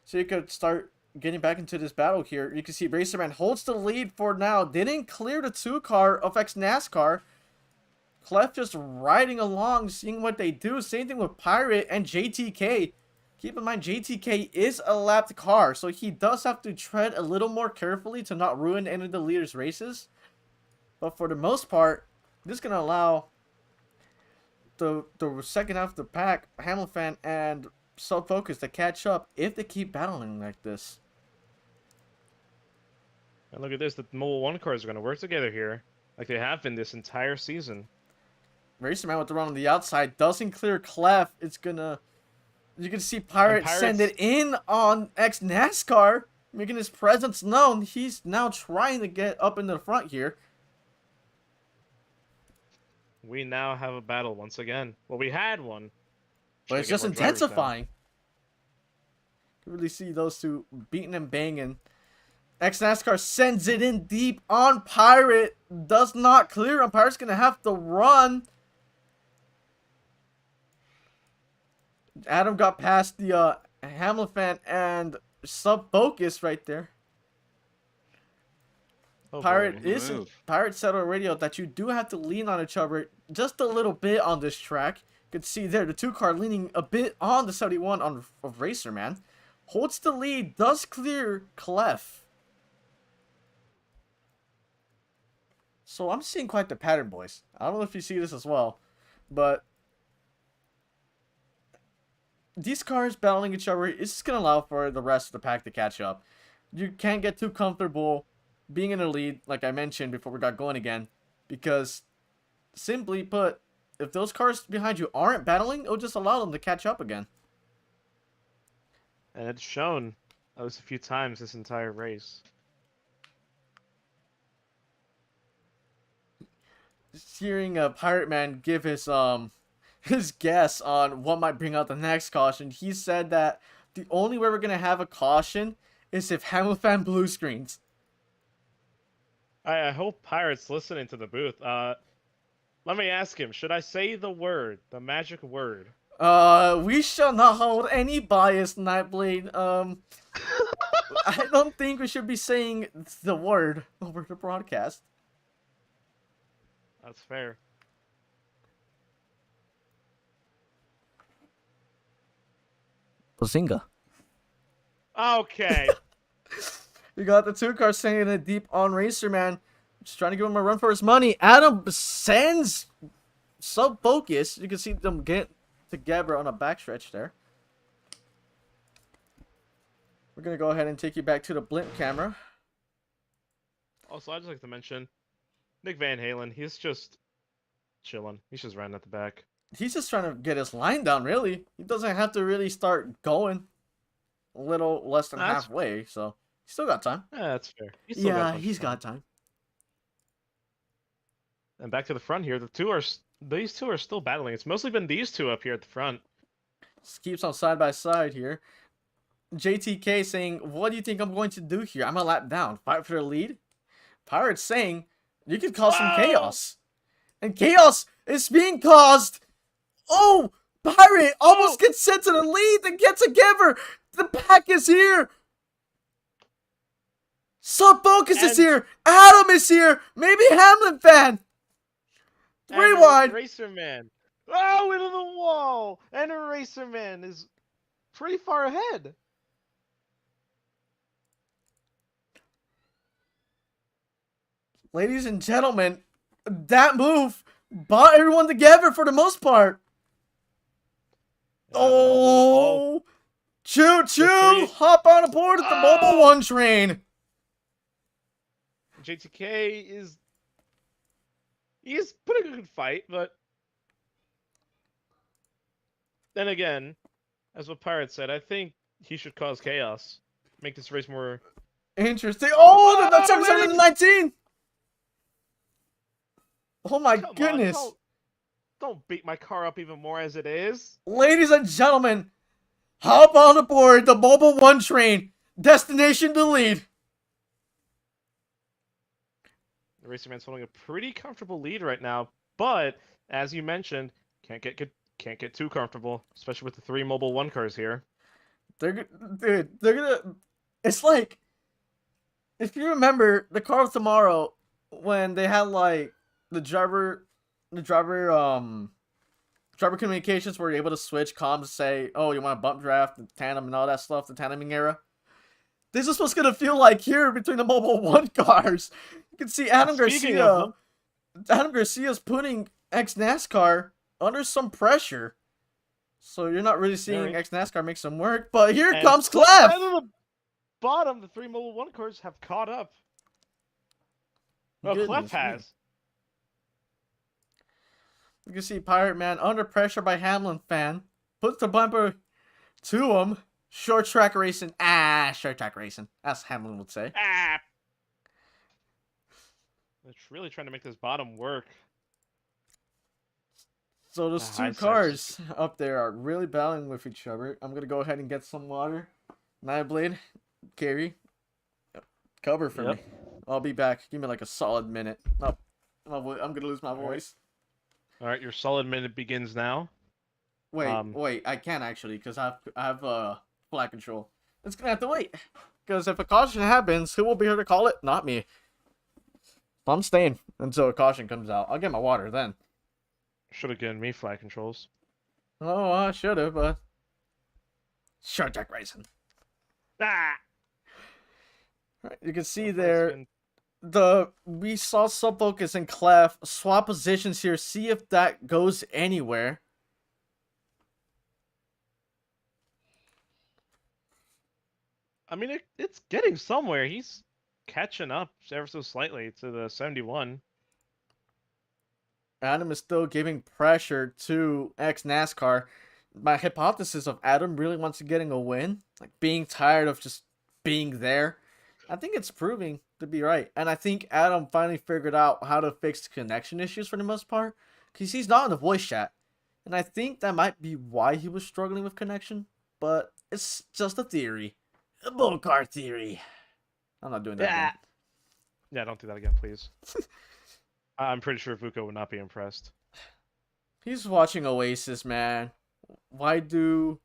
so he could start getting back into this battle here. You can see Racerman holds the lead for now. Didn't clear the 2-car of X NASCAR. Clef just riding along, seeing what they do. Same thing with Pirate and JTK. Keep in mind, JTK is a lapped car, so he does have to tread a little more carefully to not ruin any of the leaders' races. But for the most part, this is going to allow the second half of the pack, Hamilton and Sub Focus, to catch up if they keep battling like this. And look at this, the Mobile 1 cars are going to work together here, like they have been this entire season. Racerman with the run on the outside doesn't clear Clef. It's going to... You can see Pirate send it in on X NASCAR, making his presence known. He's now trying to get up into the front here. We now have a battle once again. Well, we had one. But it's just intensifying. You can really see those two beating and banging. X NASCAR sends it in deep on Pirate. Does not clear him. Pirate's going to have to run. Adam got past the Hamilton and Sub Focus right there. Oh, Pirate boy. Pirate said on the radio that you do have to lean on each other just a little bit on this track. You can see there the 2-car leaning a bit on the 71 of Racerman. Holds the lead, does clear Clef. So I'm seeing quite the pattern, boys. I don't know if you see this as well, but these cars battling each other is just going to allow for the rest of the pack to catch up. You can't get too comfortable being in the lead, like I mentioned before we got going again, because simply put, if those cars behind you aren't battling, it'll just allow them to catch up again. And it's shown at least a few times this entire race. Just hearing Pirate Man give his guess on what might bring out the next caution, he said that the only way we're gonna have a caution is if Hamilton blue screens. I hope Pirate's listening to the booth. Let me ask him, should I say the word, the magic word? We shall not hold any bias, Nightblade. I don't think we should be saying the word over the broadcast. That's fair. Bazinga. Okay. We got the 2-car sending it deep on Racerman. Just trying to give him a run for his money. Adam sends sub-focus. You can see them get together on a backstretch there. We're going to go ahead and take you back to the blimp camera. Also, I'd just like to mention Nick Van Halen. He's just chilling. He's just running at the back. He's just trying to get his line down, really. He doesn't have to really start going a little less than That's- halfway, so he's still got time. Yeah, that's fair. He's still got a Yeah, bunch of he's time. got time. And back to the front here. These two are still battling. It's mostly been these two up here at the front. Just keeps on side by side here. JTK saying, what do you think I'm going to do here? I'm a lap down. Fight for the lead? Pirates saying, you could cause some chaos. And chaos is being caused. Oh, Pirate almost gets sent to the lead and get together. The pack is here. Sub-Focus is here. Adam is here. Maybe Hamlin fan. Rewind. Racer Man. Oh, into the wall. And Racer Man is pretty far ahead. Ladies and gentlemen, that move brought everyone together for the most part. Oh, choo choo! Hop on aboard the Mobile One train. JTK he's putting a good fight, but then again, as what Pirate said, I think he should cause chaos, make this race more Interesting. Oh, the 719. Oh my Come on, goodness. don't beat my car up even more as it is. Ladies and gentlemen, hop on aboard the Mobile One train. Destination to lead. The Racer Man's holding a pretty comfortable lead right now, but as you mentioned, can't get too comfortable, especially with the 3 Mobile One cars here. They're gonna. It's like, if you remember the car of tomorrow, when they had like the driver communications were able to switch comms to say, oh, you want a bump draft, the tandem and all that stuff, the tandeming era. This is what's gonna feel like here between the Mobile One cars. You can see Adam Speaking Garcia. of Adam Garcia's putting X NASCAR under some pressure. So you're not really seeing Right. X NASCAR make some work, but here And comes right Clef. at the bottom, the 3 Mobile One cars have caught up. Well, Clef Goodness me. has. You can see Pirate Man under pressure by Hamlin fan. Puts the bumper to him. Short track racing. Short track racing. As Hamlin would say. Ah! They're really trying to make this bottom work. So those The two high cars up there are really battling with each other. I'm going to go ahead and get some water. Nightblade, Carrie, cover for Yep. me. I'll be back. Give me like a solid minute. Oh, I'm going to lose my voice. All right, your solid minute begins now. Wait, I can't actually because I have flight control. It's gonna have to wait because if a caution happens, who will be here to call it? Not me. I'm staying until a caution comes out. I'll get my water then. Should have given me flight controls. Oh, I should have, but short track racing. Ah! Right, you can see That's there been- we saw Sub-Focus and Clef swap positions here. See if that goes anywhere. I mean, it's getting somewhere. He's catching up ever so slightly to the 71. Adam is still giving pressure to X NASCAR. My hypothesis of Adam really wants to getting a win, like being tired of just being there, I think it's proving to be right. And I think Adam finally figured out how to fix connection issues for the most part, because he's not in the voice chat. And I think that might be why he was struggling with connection, but it's just a theory. A BOLTCAR theory. I'm not doing that again. Yeah, don't do that again, please. I'm pretty sure Vuko would not be impressed. He's watching Oasis, man. Why do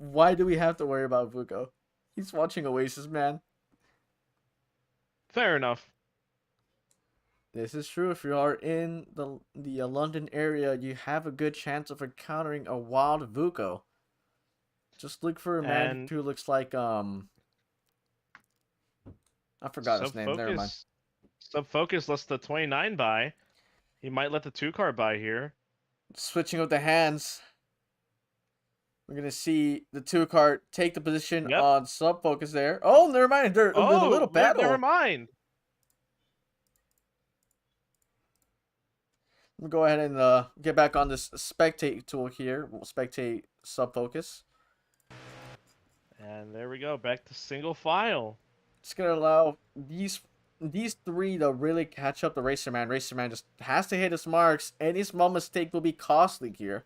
we have to worry about Vuko? He's watching Oasis, man. Fair enough. This is true. If you are in the London area, you have a good chance of encountering a wild Vuko. Just look for a man And- who looks like I forgot his name. Never mind. Sub Focus lets the 29 by. He might let the 2-car by here. Switching with the hands. We're gonna see the 2-car take the position Yep. on Sub Focus there. Oh, never mind. They're in a little battle. Never mind. Let me go ahead and get back on this spectate tool here. We'll spectate Sub Focus. And there we go. Back to single file. It's gonna allow these three to really catch up to Racer Man. Racer Man just has to hit his marks. Any small mistake will be costly here.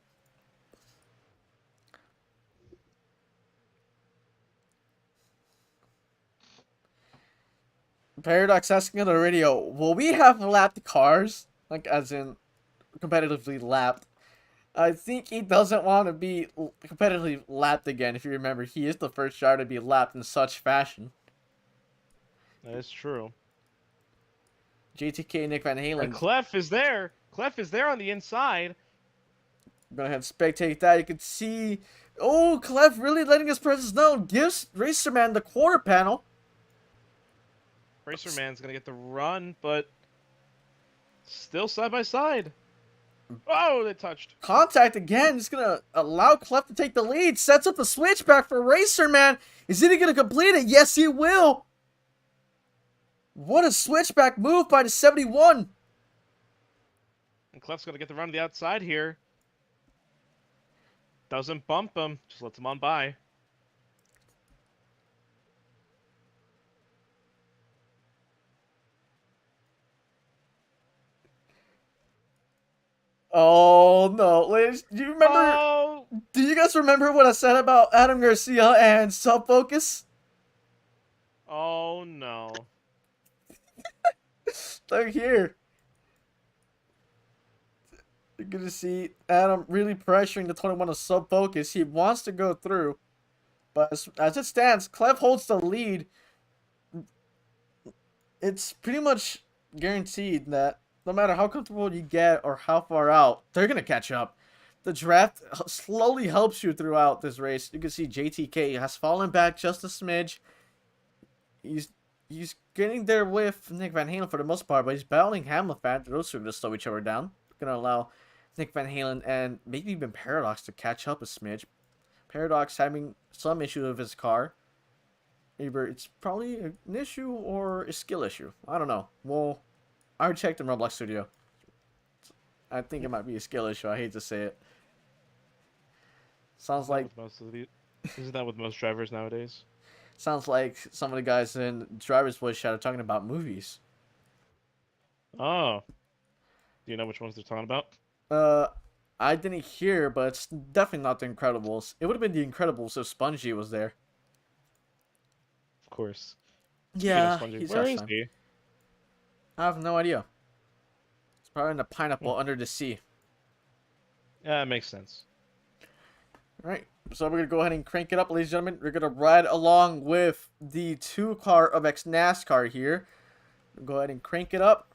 Paradox asking on the radio, will we have lapped cars? Like, as in, competitively lapped. I think he doesn't want to be competitively lapped again. If you remember, he is the first driver to be lapped in such fashion. That is true. JTK Nick Van Halen. And Clef is there. Clef is there on the inside. Go ahead and spectate that. You can see, oh, Clef really letting his presence known. Gives Racerman the quarter panel. Racer Man's gonna get the run, but still side by side. Oh, they touched. Contact again. It's gonna allow Clef to take the lead. Sets up the switchback for Racerman. Is he gonna complete it? Yes, he will. What a switchback move by the 71. And Clef's gonna get the run to the outside here. Doesn't bump him, just lets him on by. Oh no, ladies, do you remember? Oh! Do you guys remember what I said about Adam Garcia and Sub Focus? Oh no. Look here. You're gonna see Adam really pressuring the 21 of Sub Focus. He wants to go through, but as it stands, Clef holds the lead. It's pretty much guaranteed that no matter how comfortable you get or how far out, they're gonna catch up. The draft slowly helps you throughout this race. You can see JTK has fallen back just a smidge. He's getting there with Nick Van Halen for the most part, but he's battling Hamilfan. Those two are going to slow each other down. Going to allow Nick Van Halen and maybe even Paradox to catch up a smidge. Paradox having some issue with his car. Either it's probably an issue or a skill issue. I don't know. Well, I checked in Roblox Studio. I think it might be a skill issue. I hate to say it. Sounds like... Isn't that with most drivers nowadays? Sounds like some of the guys in Driver's Voice Chat are talking about movies. Oh. Do you know which ones they're talking about? I didn't hear, but it's definitely not The Incredibles. It would have been The Incredibles if Spongy was there. Of course. Yeah, Speaking of Spongy, where is he? I have no idea. It's probably in the pineapple under the sea. Yeah, that makes sense. Alright, so we're going to go ahead and crank it up, ladies and gentlemen. We're going to ride along with the 2-car of X NASCAR here. Go ahead and crank it up.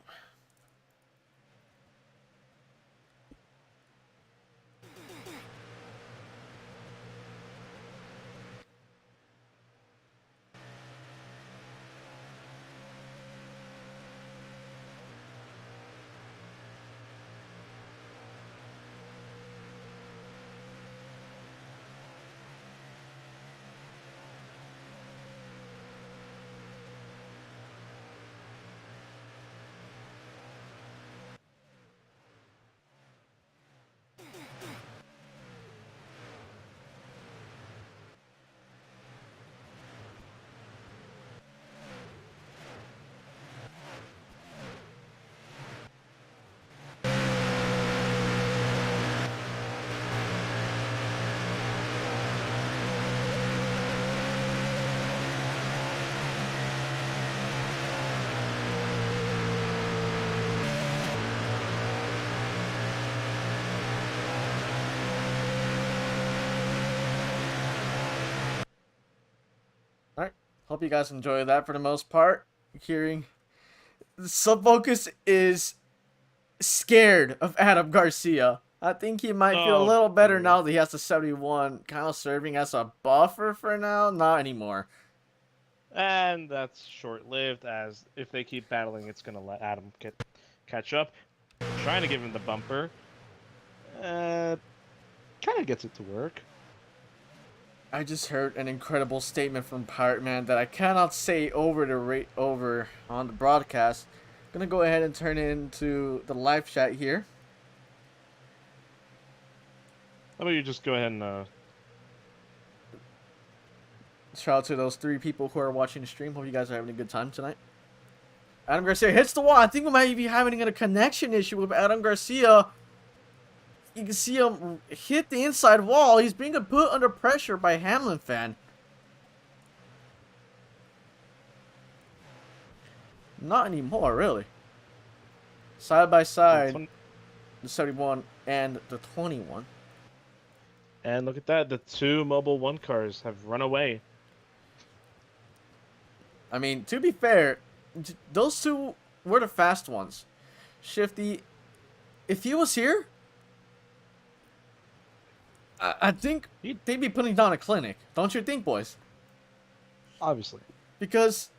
Alright, hope you guys enjoy that for the most part. Hearing Sub Focus is scared of Adam Garcia. I think he might feel a little better now that he has the 71 kind of serving as a buffer for now. Not anymore. And that's short-lived, as if they keep battling, it's gonna let Adam catch up. Trying to give him the bumper. Kind of gets it to work. I just heard an incredible statement from Pirate Man that I cannot say over on the broadcast. Gonna go ahead and turn it into the live chat here. How about you just go ahead and Shout out to those 3 people who are watching the stream. Hope you guys are having a good time tonight. Adam Garcia hits the wall. I think we might be having a connection issue with Adam Garcia. You can see him hit the inside wall. He's being put under pressure by Hamlin fan. Not anymore, really. Side by side, the 71 and the 21. And look at that, the 2 Mobile 1 cars have run away. I mean, to be fair, those 2 were the fast ones. Shifty, if he was here, I think they'd be putting down a clinic. Don't you think, boys? Obviously. Because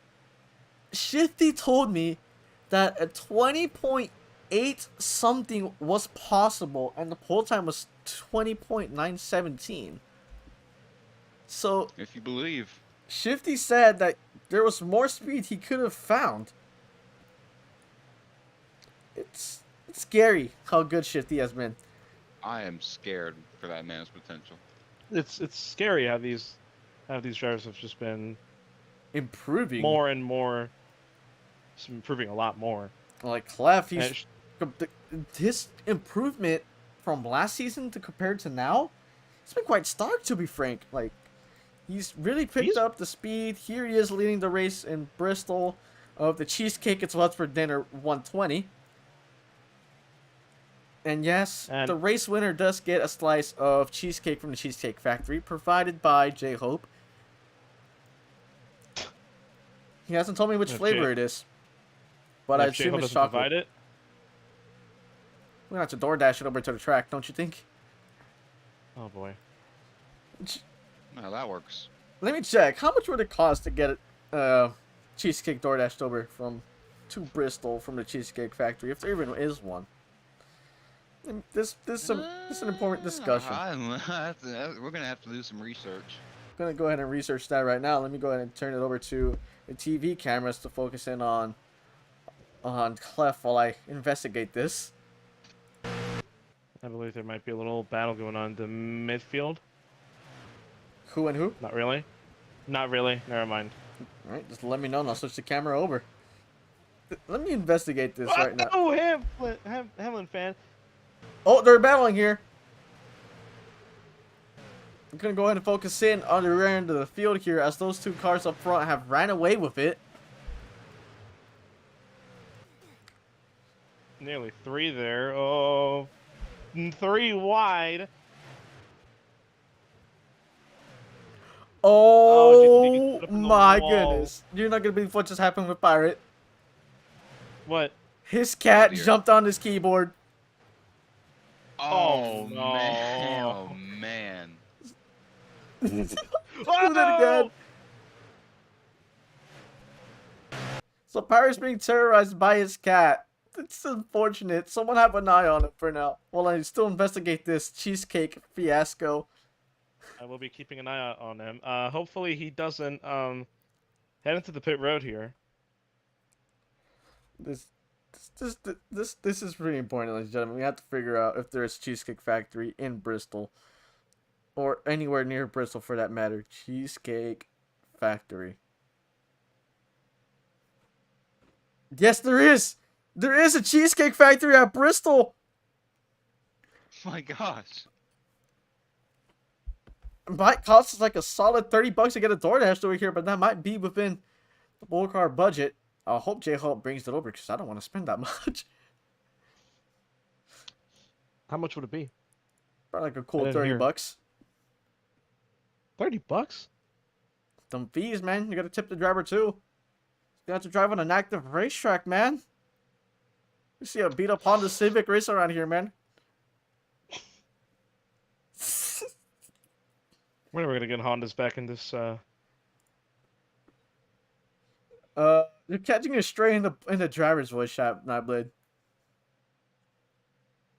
Shifty told me that a 20.8 something was possible, and the pole time was 20.917. So, If you believe. Shifty said that there was more speed he could have found. It's scary how good Shifty has been. I am scared for that man's potential. It's scary how these drivers have just been Improving. more and more, improving a lot more. Like Clef, And his improvement from last season to compared to now, it's been quite stark, to be frank. Like, he's really picked up the speed. Here he is leading the race in Bristol of the Cheesecake. It's what's for dinner 120. And yes, the race winner does get a slice of cheesecake from the Cheesecake Factory, provided by J-Hope. He hasn't told me which flavor it is, but I assume it's chocolate. It? We're gonna have to DoorDash it over to the track, don't you think? Oh boy. No, that works. Let me check. How much would it cost to get cheesecake DoorDashed over to Bristol from the Cheesecake Factory, if there even is one? This is an important discussion. We're gonna have to do some research. I'm gonna go ahead and research that right now. Let me go ahead and turn it over to the TV cameras to focus in on Clef while I investigate this. I believe there might be a little battle going on in the midfield. Who and who? Not really. Not really. Never mind. All right, just let me know and I'll switch the camera over. Let me investigate this right now. Oh, Hamlin fan. Oh, they're battling here. I'm gonna go ahead and focus in on the rear end of the field here, as those 2 cars up front have ran away with it. Nearly 3 there. Oh, 3 wide. Oh my goodness. You're not gonna believe what just happened with Pirate. What? His cat jumped on his keyboard. Oh, no. man. Oh, man. Do that again. So Pirate's being terrorized by his cat. It's unfortunate. Someone have an eye on it for now, while I still investigate this Cheesecake fiasco. I will be keeping an eye out on him. Hopefully he doesn't head into the pit road here. This is pretty important, ladies and gentlemen. We have to figure out if there is Cheesecake Factory in Bristol, or anywhere near Bristol for that matter. Cheesecake Factory. Yes, there is. There is a Cheesecake Factory at Bristol. My gosh. Might cost us like a solid $30 to get a DoorDash over here, but that might be within the BOLTCAR budget. I hope J-Hope brings it over, because I don't want to spend that much. How much would it be? Probably like a cool $30. $30? Some fees, man. You gotta tip the driver too. You have to drive on an active racetrack, man. You see a beat up Honda Civic race around here, man. When are we gonna get Hondas back in this You're catching a stray in the driver's voice chat, Nightblade.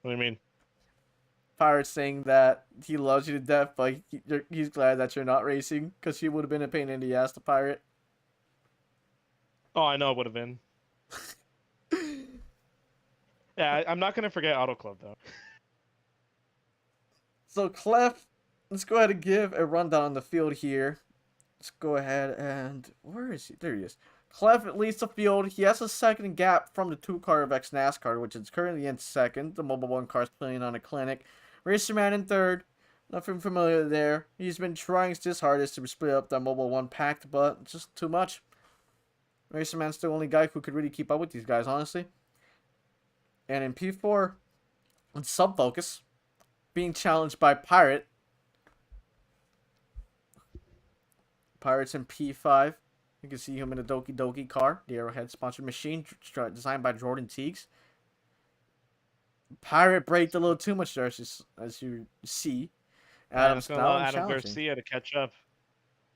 What do you mean? Pirate saying that he loves you to death, but he's glad that you're not racing because he would have been a pain in the ass to Pirate. Oh, I know it would have been. Yeah, I'm not gonna forget Auto Club though. So Clef, let's go ahead and give a rundown on the field here. Let's go ahead and where is he? There he is. Clef leads the field. He has a second gap from the 2-car of X NASCAR, which is currently in second. The Mobile 1 car is playing on a clinic. Racerman in third. Nothing familiar there. He's been trying his hardest to split up that Mobile 1 packed, but just too much. Racerman's the only guy who could really keep up with these guys, honestly. And in P4, it's Subfocus being challenged by Pirate. Pirate's in P5. You can see him in a Doki Doki car, the Arrowhead sponsored machine designed by Jordan Teagues. Pirate braked a little too much there, as you see. Adam's gonna allow Adam Garcia to catch up.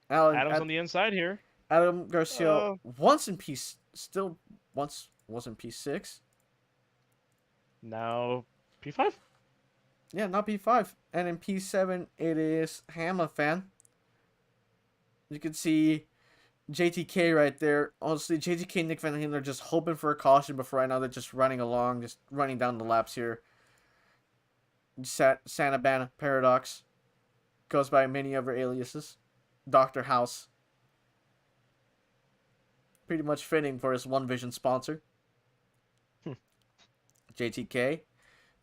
Adam's on the inside here. Adam Garcia once in P, still once was in P6. Now P5. Yeah, not P5. And in P7, it is Hamlet fan. You can see JTK right there. Honestly, JTK and Nick Van Halen are just hoping for a caution, but for right now they're just running along, just running down the laps here. Santa Bana Paradox goes by many other aliases. Dr. House. Pretty much fitting for his One Vision sponsor. JTK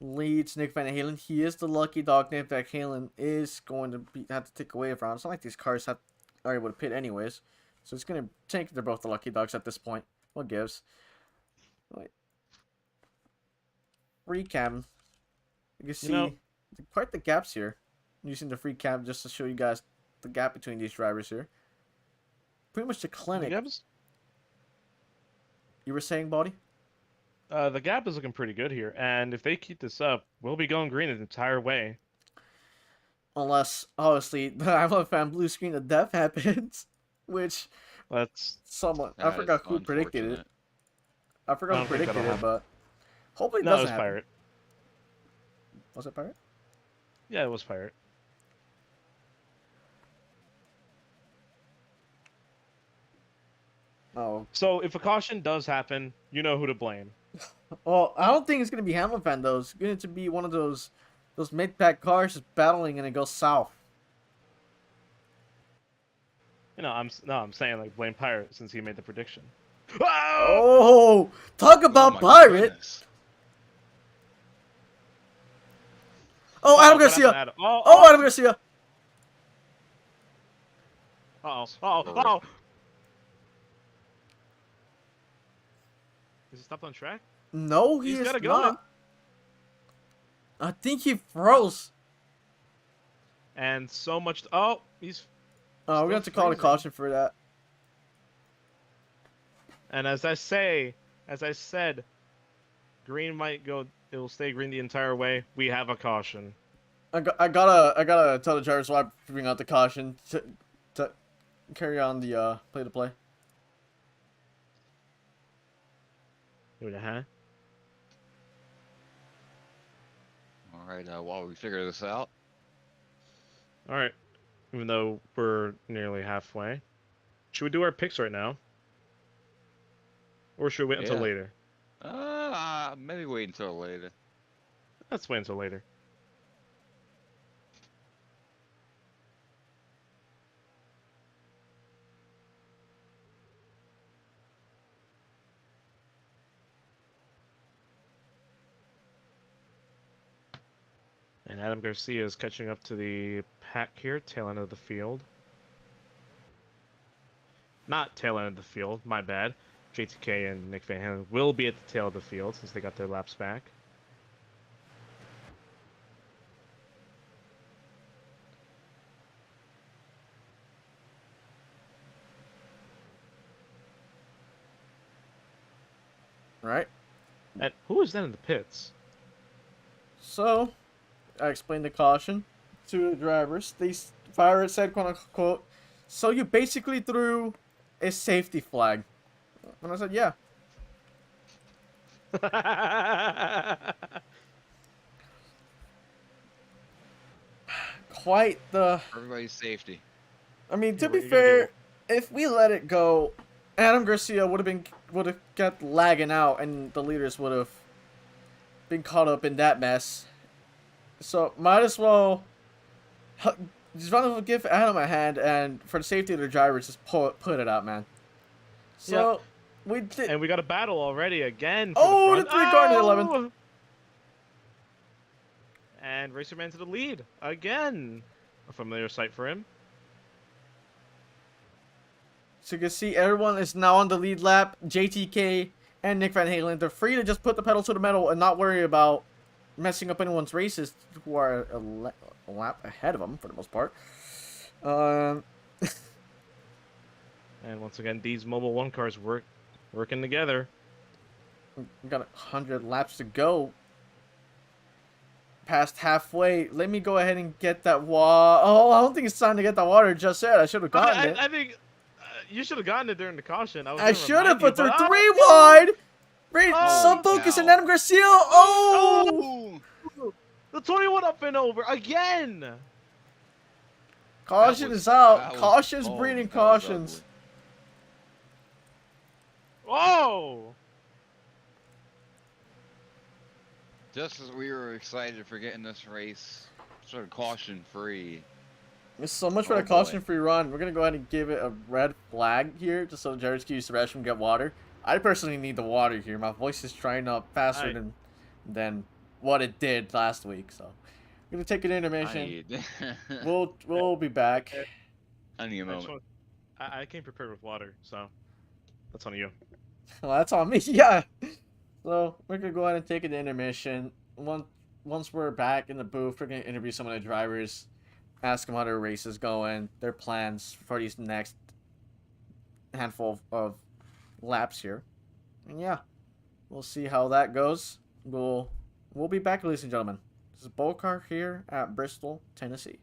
leads Nick Van Halen. He is the lucky dog. Nick Van Halen is going to have to take away from. It's not like these cars are able to pit anyways. So it's going to take. They're both the lucky dogs at this point. What gives? Wait. Free cam. You can see quite the gaps here. I'm using the free cam just to show you guys the gap between these drivers here. Pretty much the clinic. You were saying, Body? The gap is looking pretty good here, and if they keep this up, we'll be going green the entire way. Unless, obviously, the Hamlet fan blue screen of death happens, which someone I forgot who predicted it. I forgot who predicted it, but hopefully it doesn't happen. Pirate. Was it Pirate? Yeah, it was Pirate. Oh. So if a caution does happen, you know who to blame. Well, I don't think it's gonna be Hamlet fan though. It's going to be one of those mid-pack cars just battling and it goes south. I'm saying like blame Pirate since he made the prediction. Oh, talk about Pirate! Goodness. Oh, Adam Garcia! Adam. Adam Garcia! Oh! Is he stopped on track? No, He's is gotta go not. I think he froze. And so much. Oh, he's. Oh, we're gonna have to call a caution for that. And as I said, green might go. It will stay green the entire way. We have a caution. I gotta tell the drivers why I bring out the caution to carry on the play-to-play. Huh? Alright, while we figure this out. Alright. Even though we're nearly halfway. Should we do our picks right now? Or should we wait until later? Maybe wait until later. Let's wait until later. And Adam Garcia is catching up to the pack here, tail end of the field. Not tail end of the field, my bad. JTK and Nick Van Halen will be at the tail of the field since they got their laps back. Right? And who is that in the pits? So, I explained the caution to the drivers. Pirate said, quote unquote, so you basically threw a safety flag And I said, yeah. Quite the... Everybody's safety. I mean, to Yeah, be what are you gonna do? fair, if we let it go, Adam Garcia would have got lagging out, and the leaders would have been caught up in that mess. So might as well give Adam a hand, and for the safety of the drivers, just put it out, man. So we did. And we got a battle already again. For Oh, the the front. 3 car in the 11. Oh! And Racerman to the lead again. A familiar sight for him. So you can see everyone is now on the lead lap. JTK and Nick Van Halen, they're free to just put the pedal to the metal and not worry about messing up anyone's races who are a lap ahead of them for the most part. And once again, these Mobile 1 cars working together. We got 100 laps to go. Past halfway. Let me go ahead and get that water. Oh, I don't think it's time to get that water just yet. I should have gotten it. I think you should have gotten it during the caution. I should have, but they're 3 oh, wide. Right, Oh, some focus cow. and Adam Garcia. Oh! The 21 up and over again. Caution was- is out. that was Caution's bold. breeding That was cautions. Oh! Just as we were excited for getting this race sort of caution free. There's so much for Oh, the boy. caution-free run. We're gonna go ahead and give it a red flag here, just so Jared's can use the restroom and get water. I personally need the water here. My voice is trying up faster than what it did last week. So we're gonna take an intermission. We'll be back. I need a I, just moment. want- I came prepared with water, so that's on you. Well, that's on me. Yeah. So we're gonna go ahead and take an intermission. Once we're back in the booth, we're gonna interview some of the drivers, ask them how their race is going, their plans for these next handful of laps here, and yeah, we'll see how that goes. We'll be back, ladies and gentlemen. This is BOLTCAR here at Bristol, Tennessee.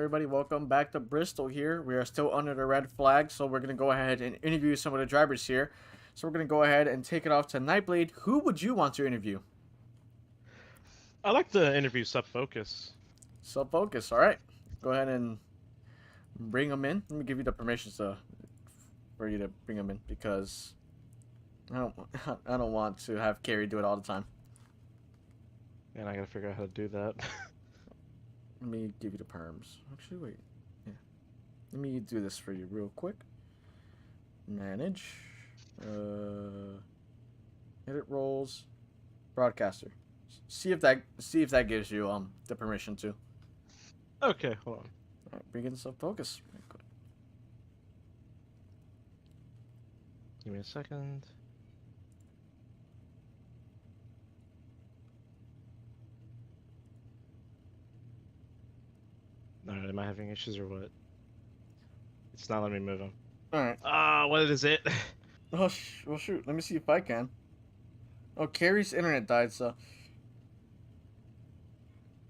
everybody? Welcome back to Bristol here. We are still under the red flag, so we're going to go ahead and interview some of the drivers here. So we're going to go ahead and take it off to Nightblade. Who would you want to interview? I like to interview Sub Focus. Sub Focus, all right. Go ahead and bring them in. Let me give you the permissions for you to bring them in because I don't want to have Carrie do it all the time. And I gotta figure out how to do that. Let me give you the perms. Actually, wait. Yeah. Let me do this for you real quick. Manage. Edit roles. Broadcaster. See if that gives you the permission to. Okay, hold on. Alright, bring in some focus. Give me a second. Alright, am I having issues or what? It's not letting me move him. Alright. What is it? Oh, well, shoot. Let me see if I can. Oh, Carrie's internet died, so.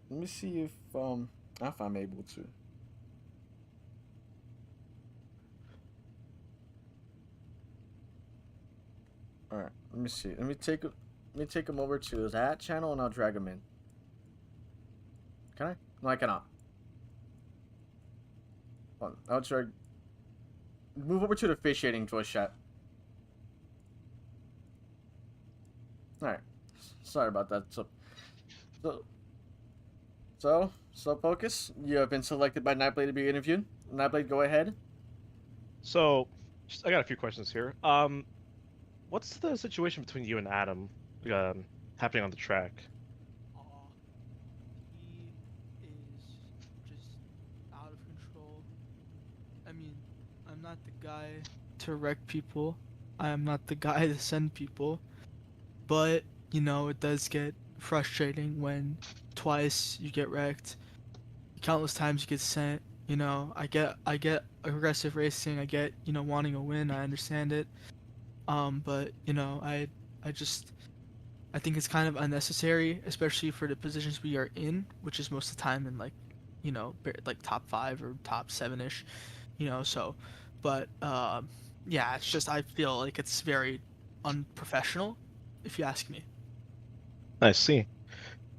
Let me see if I'm able to. Alright, let me see. Let me take him over to that channel and I'll drag him in. Can I? No, I cannot. Hold on, I'll drag. Move over to the officiating voice chat. Alright. Sorry about that. So Focus, you have been selected by Nightblade to be interviewed. Nightblade, go ahead. So, I got a few questions here. What's the situation between you and Adam happening on the track? He is just out of control. I mean, I'm not the guy to wreck people. I am not the guy to send people. But, you know, it does get frustrating when twice you get wrecked. Countless times you get sent. You know, I get aggressive racing. I get, you know, wanting a win. I understand it. But you know, I think it's kind of unnecessary, especially for the positions we are in, which is most of the time in like, you know, like top 5 or top 7ish, you know. So, but yeah, it's just I feel like it's very unprofessional, if you ask me. I see.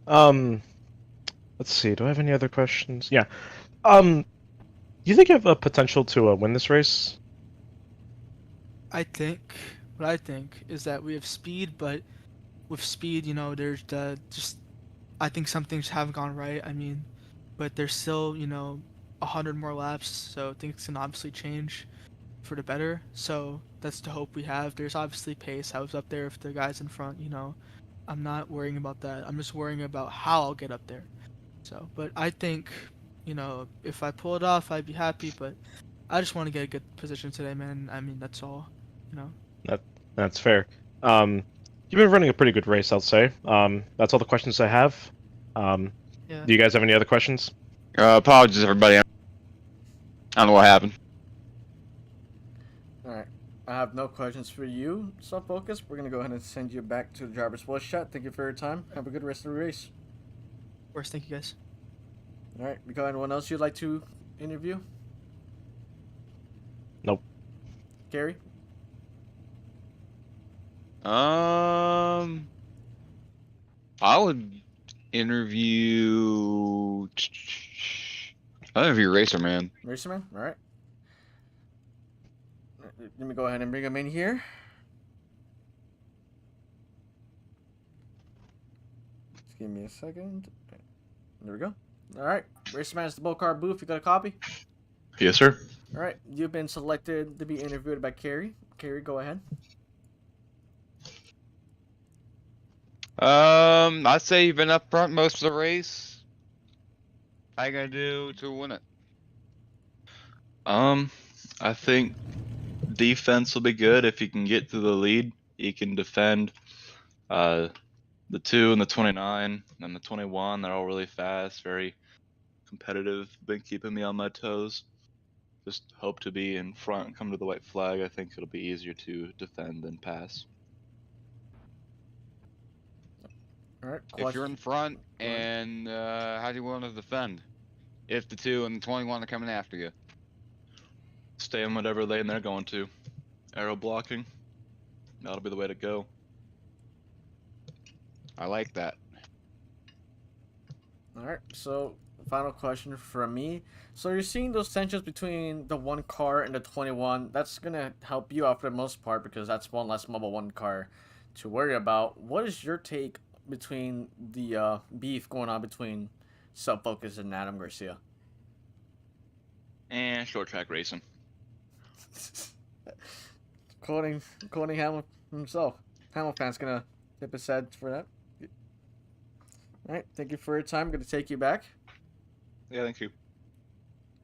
Let's see. Do I have any other questions? Yeah. Do you think you have a potential to win this race? What I think is that we have speed, but with speed, you know, there's I think some things haven't gone right. I mean, but there's still, you know, 100 more laps, so things can obviously change for the better. So that's the hope we have. There's obviously pace. I was up there with the guys in front, you know. I'm not worrying about that. I'm just worrying about how I'll get up there. So, but I think, you know, if I pull it off, I'd be happy, but I just want to get a good position today, man. I mean, that's all, you know. That's fair. You've been running a pretty good race, I'll say. That's all the questions I have. Yeah. Do you guys have any other questions? Apologies, everybody. I don't know what happened. Alright. I have no questions for you, Sub Focus. We're gonna go ahead and send you back to the driver's voice chat. Thank you for your time. Have a good rest of the race. Of course, thank you guys. Alright, we got anyone else you'd like to interview? Nope. Gary? I would interview. I'll interview Racer Man. Racerman? Alright. Let me go ahead and bring him in here. Just give me a second. There we go. Alright. Racerman is the BOLTCAR booth. You got a copy? Yes, sir. Alright. You've been selected to be interviewed by Carrie. Carrie, go ahead. I'd say you've been up front most of the race. How you gonna do to win it? I think defense will be good if you can get to the lead. You can defend the 2 and the 29 and the 21. They're all really fast, very competitive. Been keeping me on my toes. Just hope to be in front and come to the white flag. I think it'll be easier to defend than pass. Alright. If you're in front Go ahead. and how do you want to defend? if the 2 and the 21 are coming after you. Stay in whatever lane they're going to. Arrow blocking. That'll be the way to go. I like that. All right. So final question from me. So you're seeing those tensions between the 1 car and the 21. That's gonna help you out for the most part because that's one less mobile 1 car to worry about. What is your take between the beef going on between Sub Focus and Adam Garcia? And short track racing. quoting Hamilton himself. Hamilton's gonna tip his head for that. All right, thank you for your time. I'm gonna take you back. Yeah, thank you.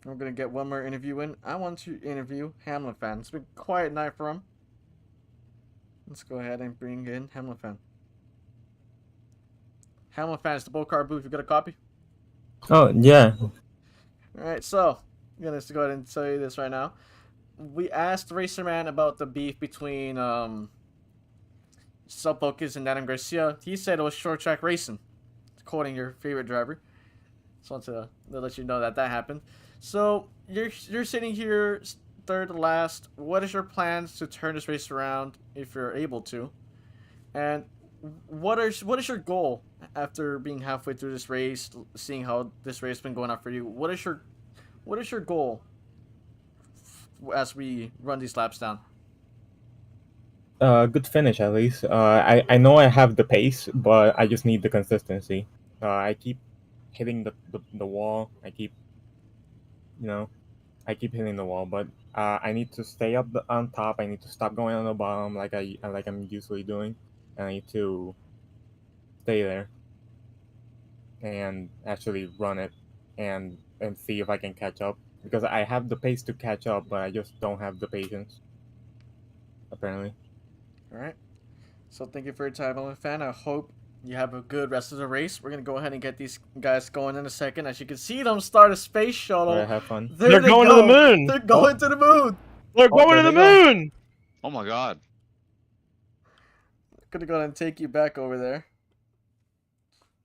I'm gonna get one more interview in. I want to interview Hamlin fan. It's been a quiet night for him. Let's go ahead and bring in Hamlin fan. Hamlin fan, it's the BOLTCAR booth. You got a copy? Oh, yeah. All right, so I'm gonna go ahead and tell you this right now. We asked Racerman about the beef between Sub Focus and Adam Garcia. He said it was short track racing, quoting your favorite driver. Just want to let you know that happened. So you're sitting here third to last. What is your plans to turn this race around if you're able to? And what is your goal after being halfway through this race, seeing how this race has been going on for you? What is your goal as we run these laps down? Good finish at least. I know I have the pace, but I just need the consistency. I keep hitting the wall. I keep hitting the wall, but I need to stay up on top. I need to stop going on the bottom like I'm usually doing, and I need to stay there and actually run it and see if I can catch up, because I have the pace to catch up, but I just don't have the patience, apparently. All right. So thank you for your time, Ellen fan. I hope you have a good rest of the race. We're gonna go ahead and get these guys going in a second. As you can see them start a space shuttle. All right, have fun. There They're they going go. to the moon. They're going to the moon. They're going there to the they go. moon. Oh my god. Gonna go ahead and take you back over there.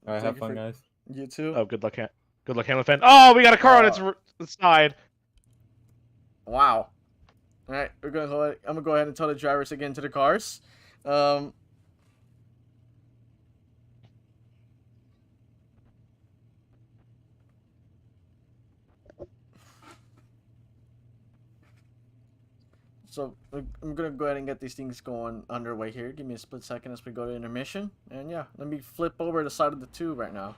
All right, Thank have you fun, for- guys. You too. Oh, good luck, Hamlin fan. Oh, we got a car on its side. Wow. All right, I'm gonna go ahead and tell the drivers to get into the cars. So I'm gonna go ahead and get these things going underway here. Give me a split second as we go to intermission. And yeah, let me flip over the side of the 2 right now.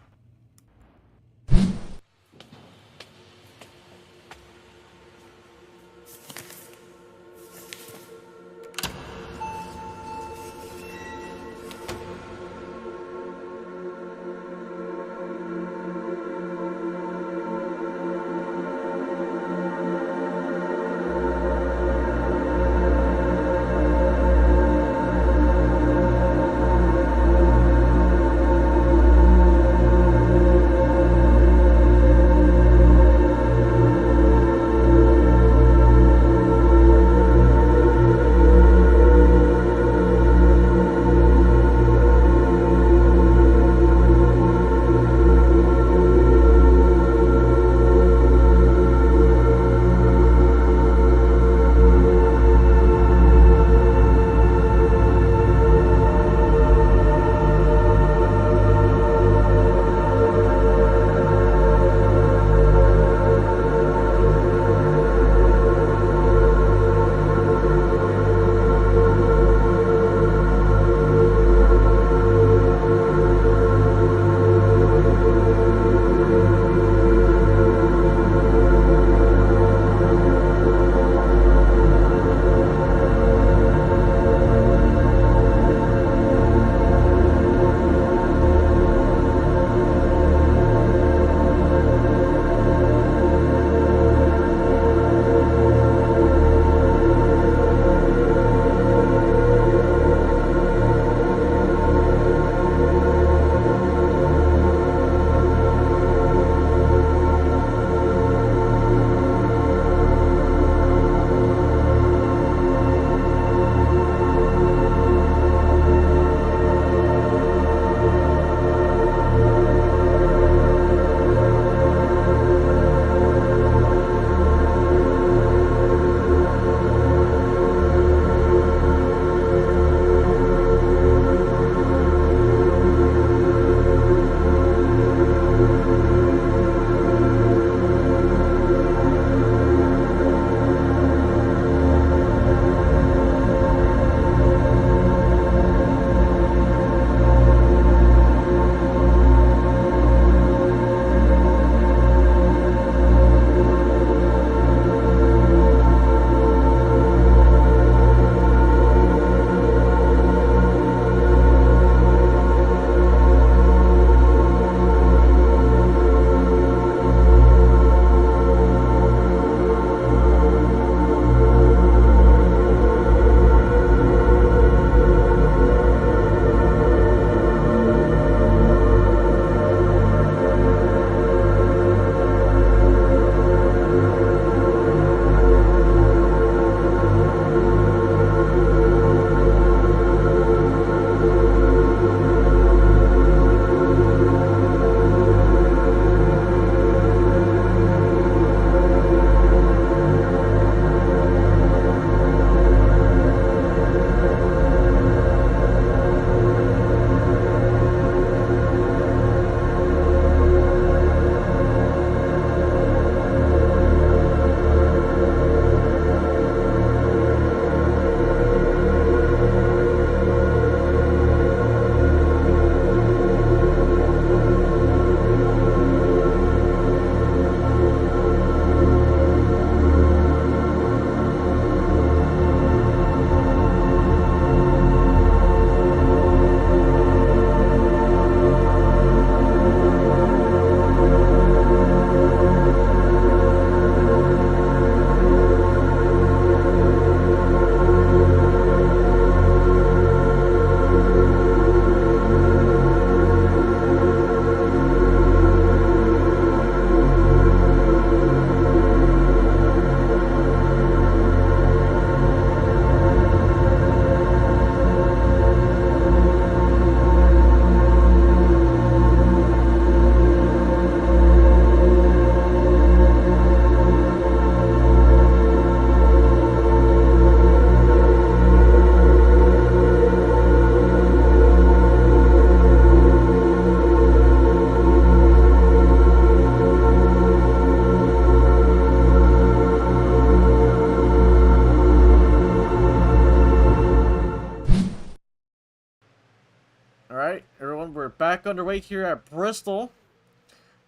everyone, we're back underway here at Bristol.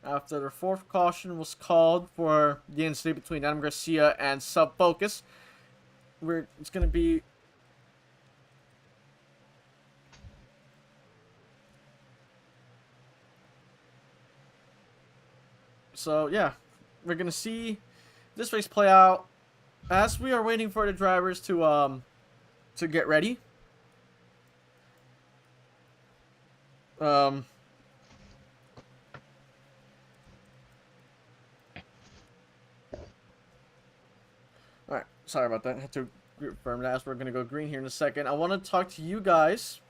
After the fourth caution was called for the incident between Adam Garcia and Sub Focus, it's gonna be so yeah, we're gonna see this race play out as we are waiting for the drivers to get ready. Alright, sorry about that. I had to confirm that as we're going to go green here in a second. I want to talk to you guys,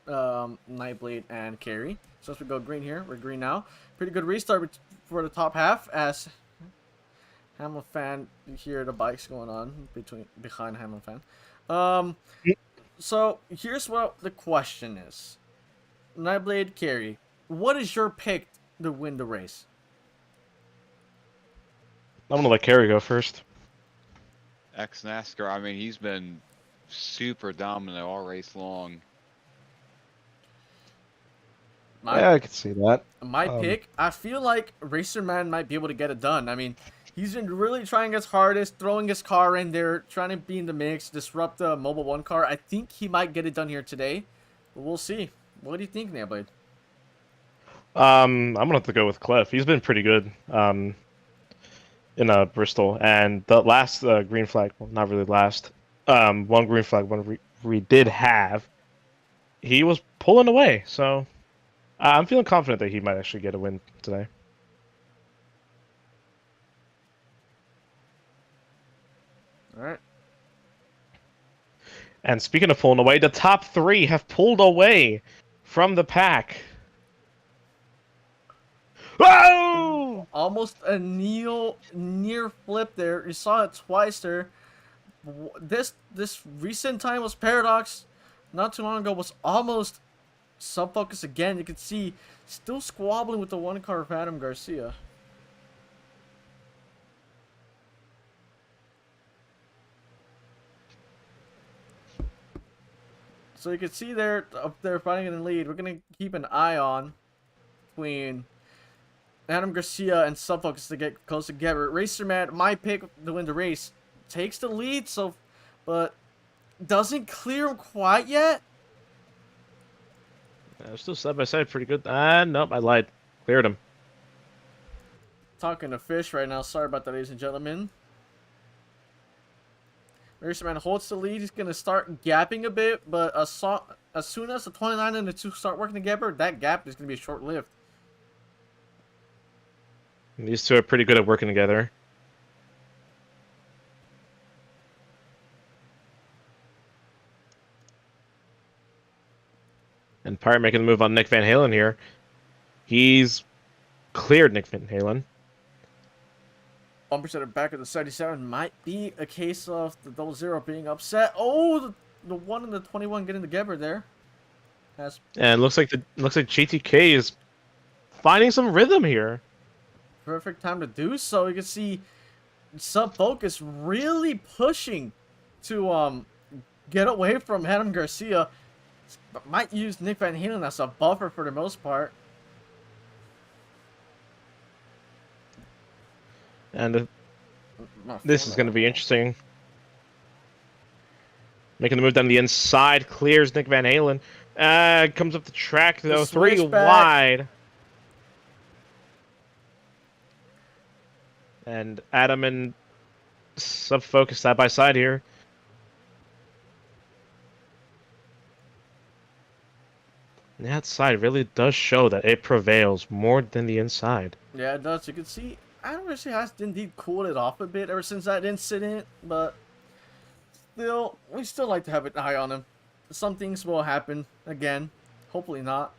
Nightblade and Carrie. So as we go green here, we're green now. Pretty good restart for the top half as Hamlin fan, you hear the bikes going on behind Hamlin fan. So here's what the question is. Nightblade, Carrie, what is your pick to win the race? I'm gonna let Carrie go first. Ex-NASCAR, I mean, he's been super dominant all race long. Yeah, I can see that. My pick, I feel like Racerman might be able to get it done. I mean, he's been really trying his hardest, throwing his car in there, trying to be in the mix, disrupt the Mobile 1 car. I think he might get it done here today. But we'll see. What do you think, Nightblade? I'm gonna have to go with Clef. He's been pretty good in Bristol, and the last green flag, well, not really last, one green flag one we did have, he was pulling away. So I'm feeling confident that he might actually get a win today. All right. And speaking of pulling away, the top three have pulled away from the pack. Whoa! Almost a near flip there. You saw it twice there. This recent time was Paradox. Not too long ago was almost Sub Focus again. You can see still squabbling with the one car of Adam Garcia. So you can see there up there fighting in the lead. We're gonna keep an eye on between Adam Garcia and Sub Focus to get close together. Racerman, my pick to win the race, takes the lead, but doesn't clear him quite yet. Still side by side, pretty good. Nope, I lied. Cleared him. Talking to Fish right now. Sorry about that, ladies and gentlemen. Racerman holds the lead. He's gonna start gapping a bit, but as soon as the 29 and the 2 start working together, that gap is gonna be short-lived. These two are pretty good at working together. And Pirate making the move on Nick Van Halen here. He's cleared Nick Van Halen. Bumpers at the back of the 77 might be a case of the 00 being upset. Oh, the 1 and the 21 getting together there. And it looks like GTK is finding some rhythm here. Perfect time to do so. You can see Sub Focus really pushing to get away from Adam Garcia. Might use Nick Van Halen as a buffer for the most part. And this is going to be interesting. Making the move down the inside, clears Nick Van Halen. Comes up the track though, 3 wide. And Adam and Sub Focus side by side here. The outside really does show that it prevails more than the inside. Yeah, it does. You can see Adam Garcia has indeed cooled it off a bit ever since that incident, but we still like to have an eye on him. Some things will happen again. Hopefully not.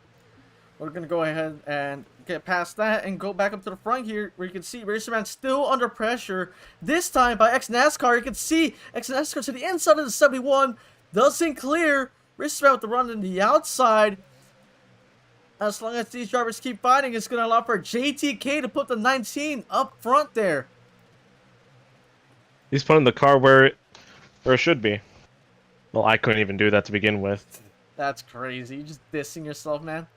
We're going to go ahead and get past that and go back up to the front here where you can see Racerman still under pressure. This time by ex-NASCAR. You can see ex-NASCAR to the inside of the 71. Doesn't clear. Racerman with the run on the outside. As long as these drivers keep fighting, it's going to allow for JTK to put the 19 up front there. He's putting the car where it should be. Well, I couldn't even do that to begin with. That's crazy. You just dissing yourself, man.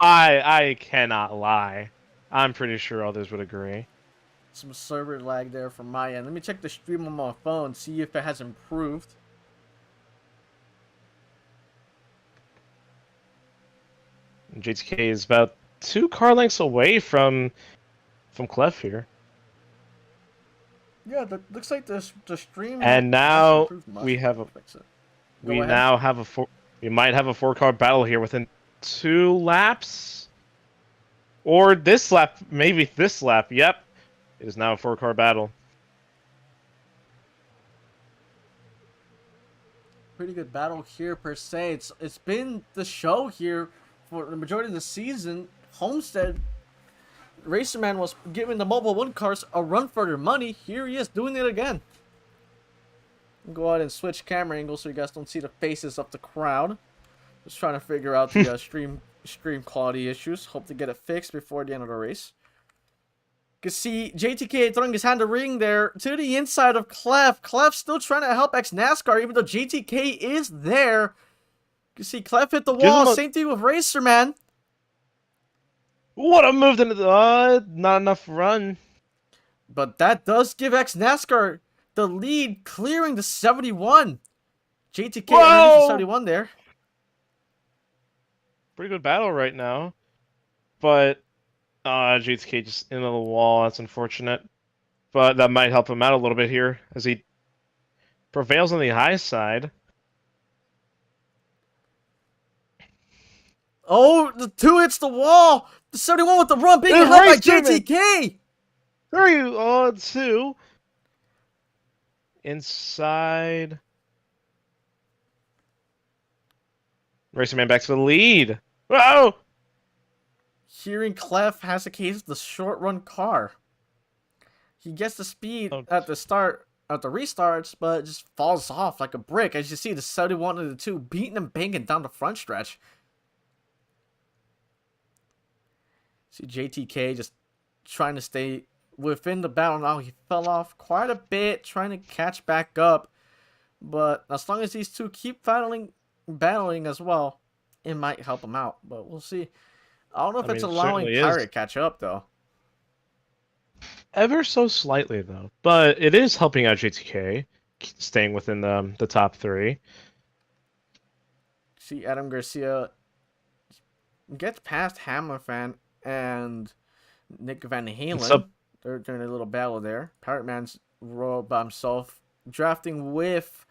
I cannot lie. I'm pretty sure others would agree. Some server lag there from my end. Let me check the stream on my phone, see if it has improved. JTK is about 2 car lengths away from Clef here. Yeah, looks like the stream And hasn't now improved much. we have a Fix it. we Go ahead. now have we might have a 4-car battle here within 2 laps. Or this lap, maybe this lap. Yep. It is now a 4-car battle. Pretty good battle here per se. It's been the show here for the majority of the season. Homestead Racerman was giving the Mobile 1 cars a run for their money. Here he is doing it again. Go ahead and switch camera angles so you guys don't see the faces of the crowd. Just trying to figure out the stream quality issues. Hope to get it fixed before the end of the race. You can see JTK throwing his hand to ring there to the inside of Clef. Clef still trying to help X NASCAR even though JTK is there. You can see Clef hit the wall. Same thing with Racerman. What a move into the not enough run. But that does give X NASCAR the lead, clearing the 71. JTK underneath the 71 there. Pretty good battle right now. But JTK just into the wall. That's unfortunate. But that might help him out a little bit here as he prevails on the high side. Oh, the 2 hits the wall. The 71 with the run being held by JTK. 3-2 inside. Racerman back to the lead. Whoa! Hearing Clef has a case of the short run car. He gets the speed at the restarts, but it just falls off like a brick. As you see, the 71 and the 2 beating and banging down the front stretch. See JTK just trying to stay within the battle now. He fell off quite a bit, trying to catch back up. But as long as these two keep battling as well, it might help him out. But we'll see. I don't know if it's allowing Pirate to catch up, though. Ever so slightly, though. But it is helping out JTK, staying within the top 3. See, Adam Garcia gets past Hammerfan and Nick Van Halen. They're doing a little battle there. Pirate Man's rolled by himself, drafting with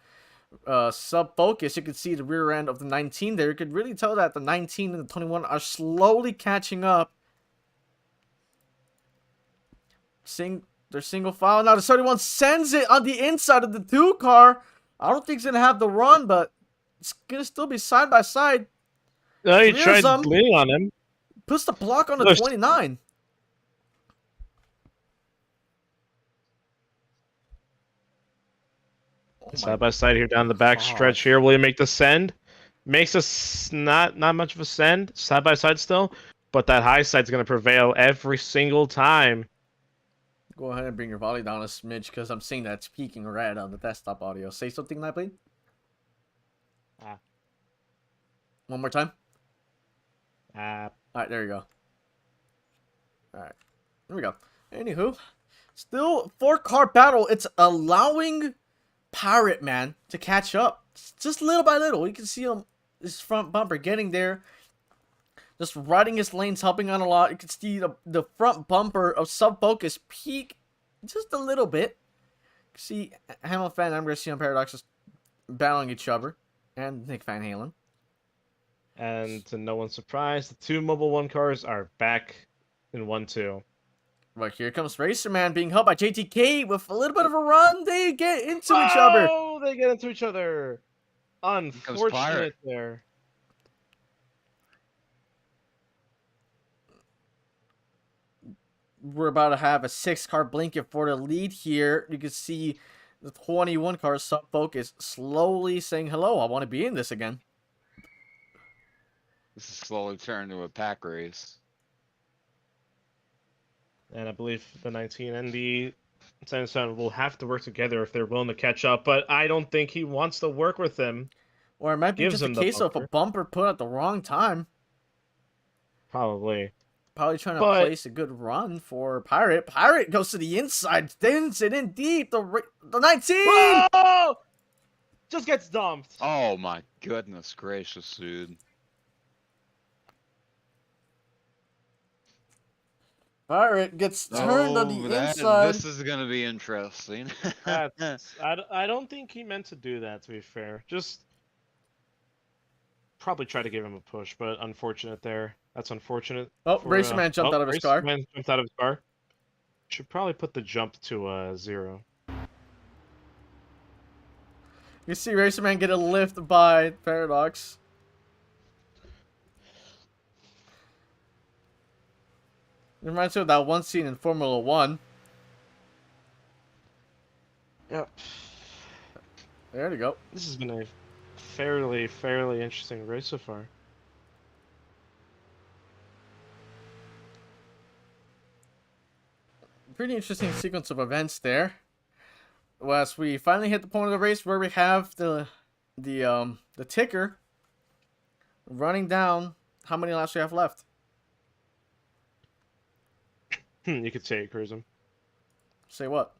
sub focus. You can see the rear end of the 19 there. You could really tell that the 19 and the 21 are slowly catching up. They're single file. Now the 31 sends it on the inside of the 2 car. I don't think it's going to have the run, but it's going to still be side by side. No, he tried leaning on him. Puts the block on the 29. Side by side here down the back stretch here. Will he make the send? Makes us not much of a send. Side by side still. But that high side's going to prevail every single time. Go ahead and bring your volley down a smidge because I'm seeing that it's peaking red on the desktop audio. Say something, Nightblade. One more time. Alright, there you go. Alright. There we go. Anywho. Still 4-car battle. It's allowing Pirate Man to catch up. Just little by little. You can see him, his front bumper getting there. Just riding his lanes, helping out a lot. You can see the front bumper of Sub Focus peak just a little bit. You can see Hamilton and Garcia and Paradox just battling each other. And Nick Van Halen. And to no one's surprise, the 2 Mobile 1 cars are back in 1-2. Right, here comes Racerman being held by JTK with a little bit of a run. They get into each other. Oh, they get into each other. Unfortunate there. We're about to have a 6-car blanket for the lead here. You can see the 21 car Sub Focus slowly saying, hello, I want to be in this again. This is slowly turning to a pack race. And I believe the 19 and the 77 will have to work together if they're willing to catch up. But I don't think he wants to work with him. Or it might be Gives just a him the case of a bumper. bumper put at the wrong time. Probably. Probably trying to But- place a good run for Pirate. Pirate goes to the inside, spins it in deep. The 19! Whoa! Just gets dumped. Oh my goodness gracious, dude. Pirate gets turned on the inside. This is gonna be interesting. I don't think he meant to do that, to be fair. Just probably try to give him a push, but unfortunate there. That's unfortunate. Oh, for, Racerman jumped out of his car. Racerman jumped out of his car. Should probably put the jump to 0. You see Racerman get a lift by Paradox. It reminds me of that one scene in Formula 1. Yep. There you go. This has been a fairly interesting race so far. Pretty interesting sequence of events there. As we finally hit the point of the race where we have the ticker running down how many laps we have left. You could say it, Cruisem. Say what?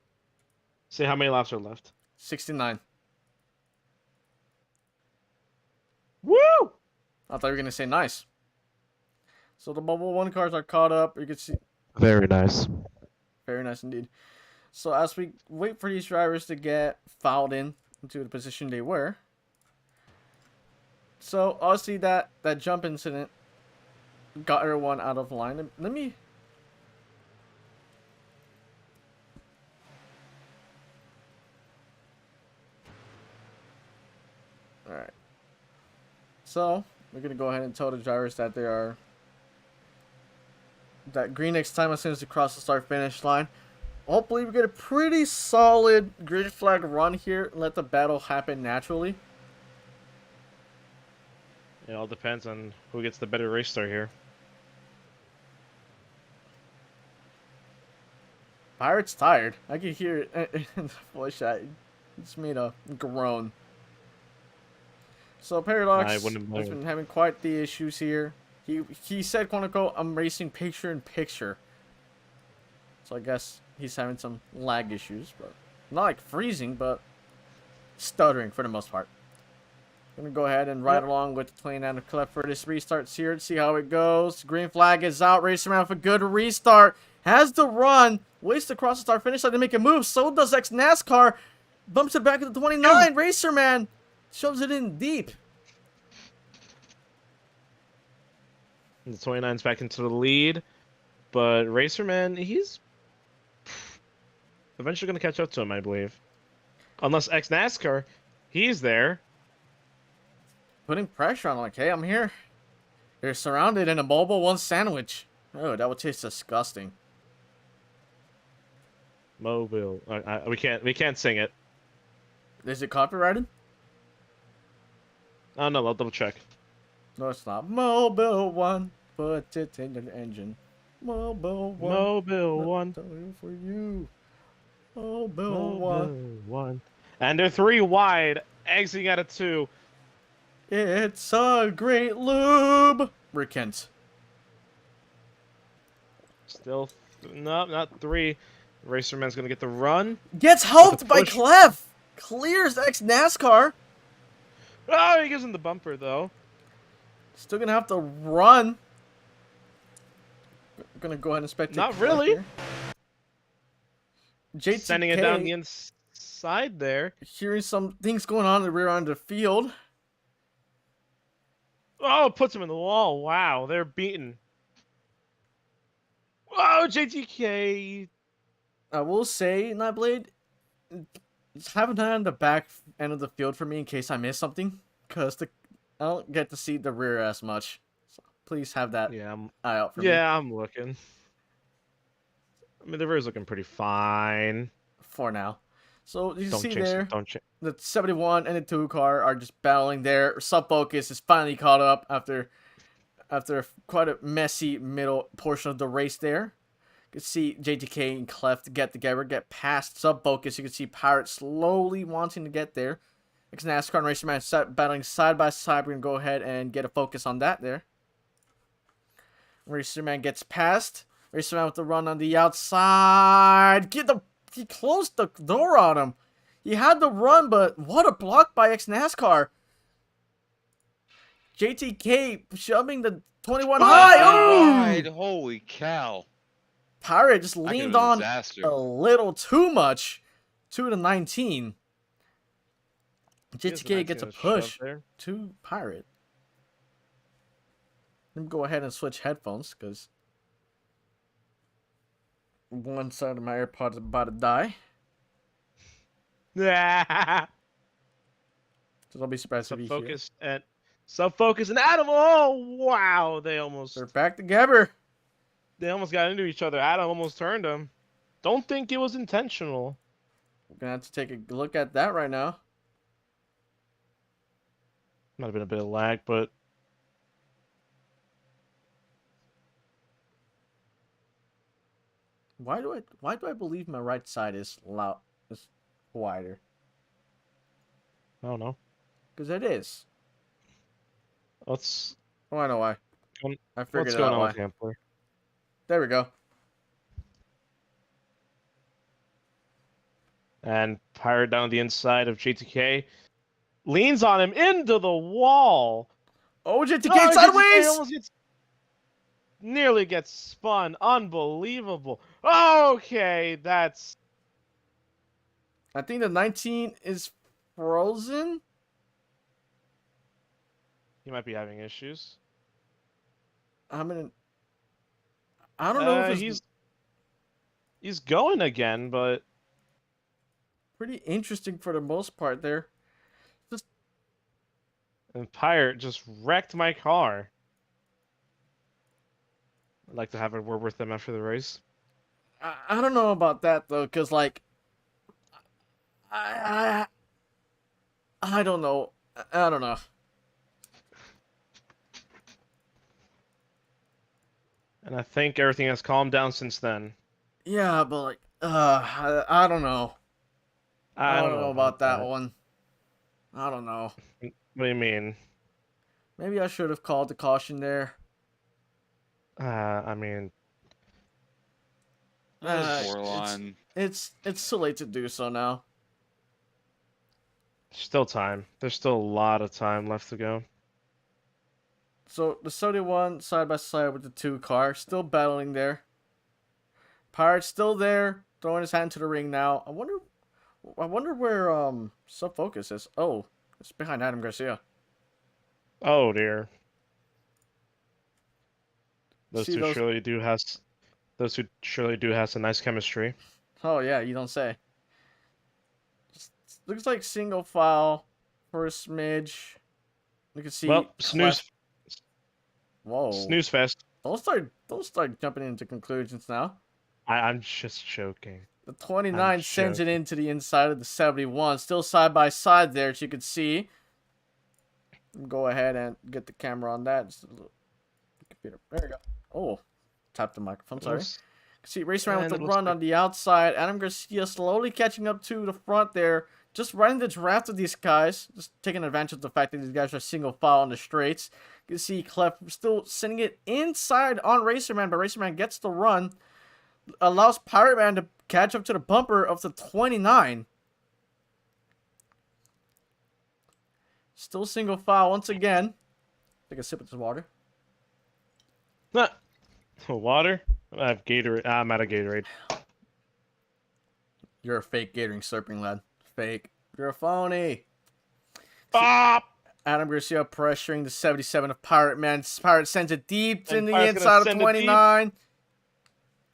Say how many laps are left. 69. Woo! I thought you were gonna say nice. So the Bubble 1 cars are caught up. You can see. Very nice. Very nice indeed. So as we wait for these drivers to get fouled into the position they were. So obviously that jump incident got everyone out of line. Let me. All right. So we're gonna go ahead and tell the drivers that they are. That green next time as soon as they cross the start finish line. Hopefully we get a pretty solid green flag run here and let the battle happen naturally. It all depends on who gets the better race start here. Pirate's tired. I can hear it in the voice chat. It's made a groan. So Paradox I has wouldn't blame been him. having quite the issues here. He said, quote unquote, I'm racing picture in picture. So I guess he's having some lag issues, but not like freezing, but stuttering for the most part. Gonna go ahead and ride along with the 29 Clef for this restart here to see how it goes. Green flag is out. Racer around for good restart. Has the run. Waits to cross the start finish line to make a move. So does X NASCAR. Bumps it back to the 29. Racer Man shoves it in deep. The 29's back into the lead, but Racerman, he's eventually going to catch up to him, I believe. Unless X NASCAR, he's there. Putting pressure on, like, hey, I'm here. You're surrounded in a mobile 1 sandwich. Oh, that would taste disgusting. Mobile. We can't sing it. Is it copyrighted? Oh no, I'll double check. No, it's not. Mobile 1, put it in your engine. Mobile 1. Mobile 1. Nothing for you. Mobile Mobile 1. 1. And they're 3 wide, exiting out of 2. It's a great lube. Kent. Still, no, not 3. Racerman's gonna get the run. Gets helped by push. Clef. Clears X NASCAR. Oh, he gives him the bumper though. Still gonna have to run. Gonna go ahead and spectate. Not Clef really. here. JTK, Sending it down the inside there. hearing some things going on in the rear end of the field. Oh, puts him in the wall. Wow, they're beaten. Whoa, JTK. I will say, Nightblade, have an eye on the back end of the field for me in case I miss something, because I don't get to see the rear as much. So please have that Yeah, eye out for me. yeah, I'm looking. I mean, the rear's looking pretty fine. For now. So you Don't see chase there, it. Don't chase. the 71 and the 2 car are just battling there. Sub Focus is finally caught up after quite a messy middle portion of the race there. You can see JTK and Clef get together, get past Sub Focus. You can see Pirate slowly wanting to get there. NASCAR and Racer Man battling side by side. We're gonna go ahead and get a focus on that there. Racer Man gets past. Racer Man with the run on the outside. He closed the door on him. He had the run, but what a block by NASCAR. JTK shoving the 21 high. Right, Oh! holy cow. Pirate just That could've leaned been a on disaster. a little too much. 2-19. Here's a JTK nice gets a shove push there. to Pirate. Let me go ahead and switch headphones because one side of my AirPods is about to die. Yeah. So don't be surprised if you hear. Sub-focus and Adam. Oh wow! They almost They're back together. got into each other. Adam almost turned him. Don't think it was intentional. We're gonna have to take a look at that right now. Might have been a bit of lag, but Why do I believe my right side is wider? I don't know. Because it is. Let's Oh, I know why. I figured what's it going out on why. with Gambler? There we go. And Pirate down the inside of JTK leans on him into the wall. Oh, JTK JTK sideways! almost nearly gets spun. Unbelievable. Okay, that's I think the 19 is frozen. he might be having issues. I don't know if he's going again, but pretty interesting for the most part there. and Pirate just wrecked my car. I'd like to have a word with them after the race. I don't know about that though, cause like I don't know. I don't know. And I think everything has calmed down since then. Yeah, but like I don't know. I don't know about that one. I don't know. What do you mean? Maybe I should have called the caution there. I mean, Borderline. It's too late to do so now. still time. There's still a lot of time left to go. So the 71 side by side with the 2 car, still battling there. Pirate's still there, throwing his hat into the ring now. I wonder where Sub Focus is. Oh, it's behind Adam Garcia. Oh dear. Those See two those- surely do have some nice chemistry. Oh yeah, you don't say. Looks like single file for a smidge. You can see. Well, snooze Whoa. fest. Don't start jumping into conclusions now. I'm just joking. The 29 I'm sends it joking. into the inside of the 71. Still side by side there, as you can see. Go ahead and get the camera on that. Just a little computer. There we go. Oh, tap the microphone. Sorry. See, Racer Man with And the it looks run like- on the outside. Adam Garcia slowly catching up to the front there. Just running the draft of these guys. Just taking advantage of the fact that these guys are single file on the straights. You can see Clef still sending it inside on Racer Man, but Racer Man gets the run. Allows Pirate Man to catch up to the bumper of the 29. Still single file once again. Take a sip of this water. Water? I have Gatorade. I'm out of Gatorade. You're a fake Gatorade slurping lad. Fake. You're a phony. Stop! Adam Garcia pressuring the 77 of Pirate Man. Pirate sends it deep And in the Pirate's gonna inside of send it deep. 29.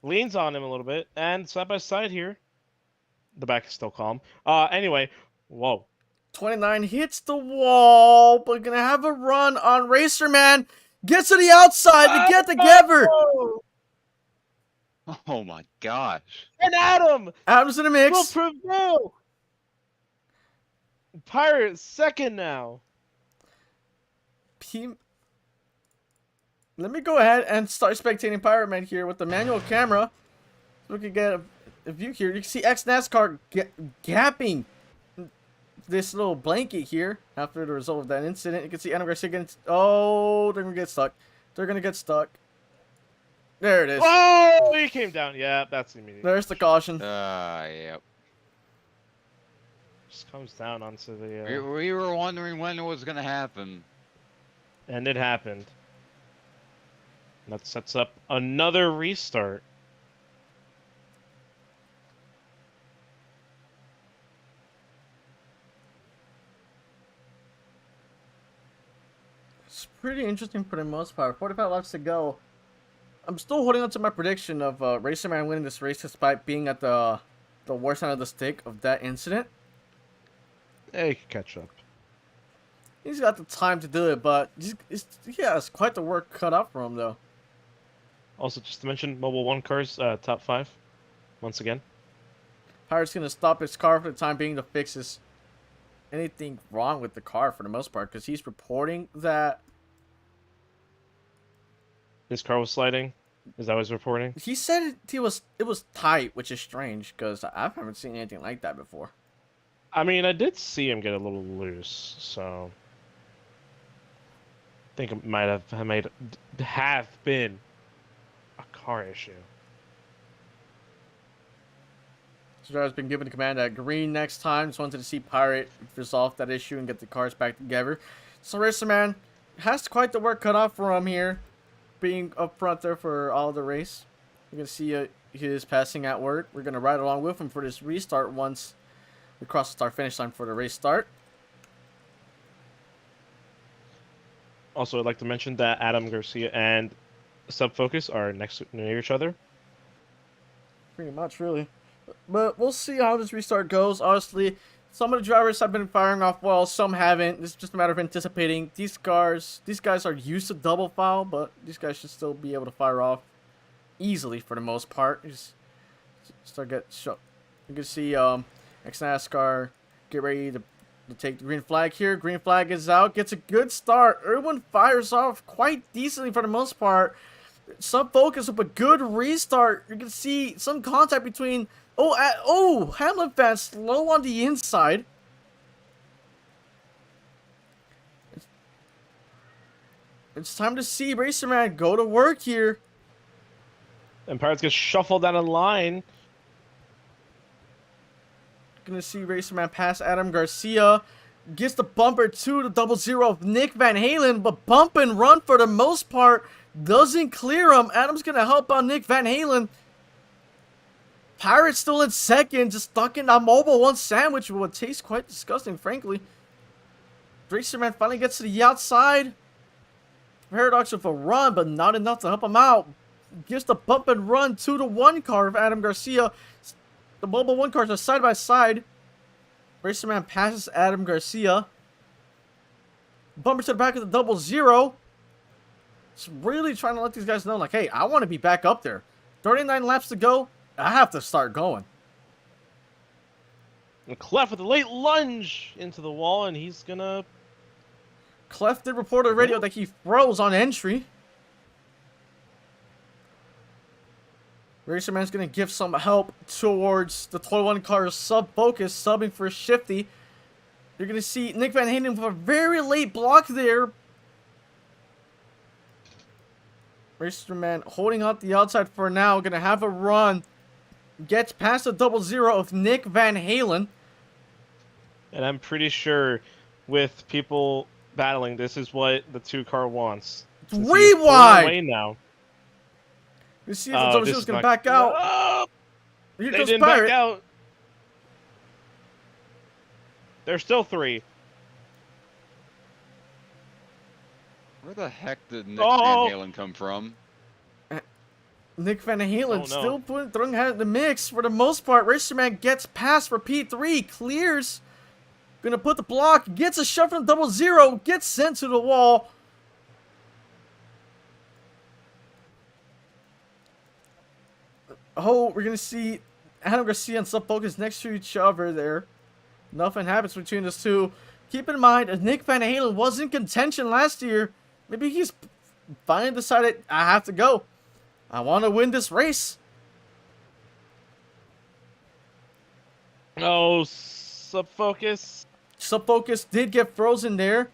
Leans on him a little bit, and side by side here. The back is still calm. Anyway, whoa. 29 hits the wall, but gonna have a run on Racer Man. Gets to the outside to get together. Oh my gosh. And Adam Adam's in the will mix. prevail. Pirate second now. Let me go ahead and start spectating Pirate Man here with the manual camera. So we can get a view here. You can see NASCAR gapping this little blanket here after the result of that incident. You can see Adam Garcia getting... Oh, they're going to get stuck. They're going to get stuck. There it is. Oh, he came down. Yeah, that's immediate. There's the caution. Yep. Just comes down onto the. We were wondering when it was gonna happen. And it happened. That sets up another restart. It's pretty interesting for the most part. 45 laps to go. I'm still holding on to my prediction of Racer Man winning this race despite being at the worst end of the stick of that incident. Yeah, he can catch up. He's got the time to do it, but he has quite the work cut out for him, though. Also, just to mention, Mobile 1 cars, top 5. Once again. Pirate's going to stop his car for the time being to fix anything wrong with the car for the most part, because he's reporting that... His car was sliding? Is that what he's reporting? He said it was tight, which is strange, because I haven't seen anything like that before. I mean, I did see him get a little loose, so... I think it might have been a car issue. So driver's been given the command at green next time. Just wanted to see Pirate resolve that issue and get the cars back together. So Racer Man has quite the work cut off for him here, being up front there for all the race. You can see his passing at work. We're going to ride along with him for this restart once we cross the start-finish line for the race start. Also, I'd like to mention that Adam Garcia and Subfocus are near each other. Pretty much, really. But we'll see how this restart goes. Honestly, some of the drivers have been firing off well, some haven't. It's just a matter of anticipating. These guys are used to double foul, but these guys should still be able to fire off easily for the most part. Just start get shot. You can see ex-NASCAR get ready to take the green flag here. Green flag is out. Gets a good start. Everyone fires off quite decently for the most part. Some focus up a good restart. You can see some contact between... Hamlin fan slow on the inside. It's time to see Racer Man go to work here. And Pirates get shuffled down a line. Gonna see Racer Man pass Adam Garcia. Gets the bumper to the 0-0 of Nick Van Halen, but bump and run for the most part doesn't clear him. Adam's gonna help out Nick Van Halen. Pirate's still in second, just stuck in that Mobile 1 sandwich, would taste quite disgusting, frankly. Racer Man finally gets to the outside. Paradox with a run, but not enough to help him out. Gives the bump and run to the 1 car of Adam Garcia. The Mobile 1 cars are side by side. Racer Man passes Adam Garcia. Bumper to the back of the 0-0. Just really trying to let these guys know, like, hey, I want to be back up there. 39 laps to go. I have to start going. And Clef with a late lunge into the wall, and he's gonna... Clef did report on the radio that he froze on entry. Racer Man's gonna give some help towards the 21 car sub-focus, subbing for Shifty. You're gonna see Nick Van Halen with a very late block there. Racer Man holding out the outside for now, gonna have a run. Gets past the 0-0 of Nick Van Halen. And I'm pretty sure with people battling, this is what the 2 car wants. Since Way he's pulling wide! away now. You see if the 0-0 is gonna back out. Oh, Here they goes didn't Pirate. back out. There's still 3. Where the heck did Nick Oh! Van Halen come from? Nick Van Halen Oh, no. still throwing head in the mix for the most part. Racer Man gets past for P3, clears. Gonna put the block, gets a shove from the 0-0, gets sent to the wall. Oh, we're gonna see Adam Garcia and Subfocus next to each other there. Nothing happens between those two. Keep in mind, if Nick Van Halen was in contention last year, maybe he's finally decided, I have to go. I want to win this race. Oh, Subfocus. Sub-focus did get frozen there.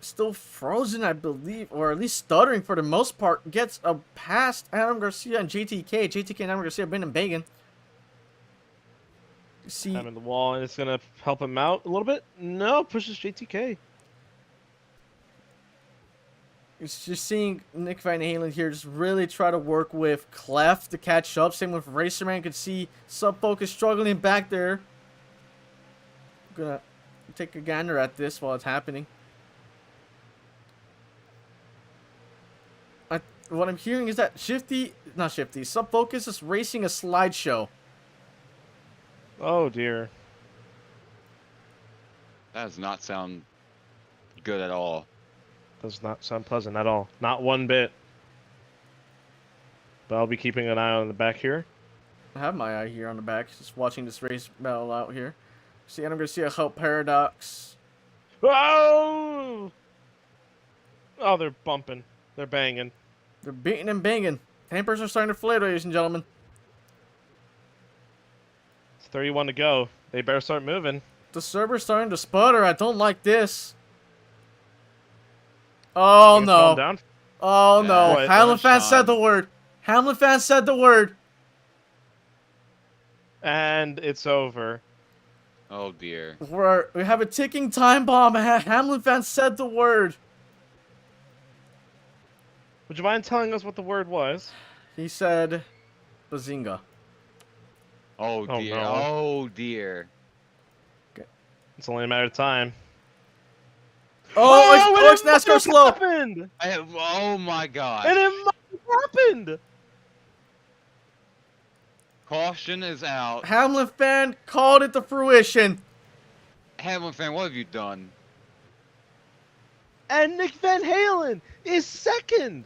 Still frozen, I believe, or at least stuttering for the most part. Gets a past Adam Garcia and JTK. JTK and Adam Garcia been banging. See, Him in the wall, and it's gonna help him out a little bit. No, pushes JTK. it's just seeing Nick Van Halen here just really try to work with Clef to catch up. Same with Racerman. Could see Sub-focus struggling back there. I'm gonna take a gander at this while it's happening. What I'm hearing is that Sub-focus is racing a slideshow. Oh dear. That does not sound good at all. Does not sound pleasant at all. Not one bit. But I'll be keeping an eye on the back here. I have my eye here on the back, just watching this race battle out here. See, Adam Garcia help Paradox. Oh! Oh, they're bumping. They're banging. They're beating and banging. Tampers are starting to flare, ladies and gentlemen. It's 31 to go. They better start moving. The server's starting to sputter. I don't like this. Oh You gonna calm no. down? Oh no. What? Hamlin fan said Sean. the word. Hamlin fan said the word. And it's over. Oh dear. We have a ticking time bomb. Hamlin fan said the word. Would you mind telling us what the word was? He said Bazinga. Oh Oh, dear. no. Oh dear. It's only a matter of time. Oh, it's and it NASCAR might slow. have happened! Oh my god. And it might have happened! Caution is out. Hamlin fan called it to fruition. Hamlin fan, what have you done? And Nick Van Halen is second!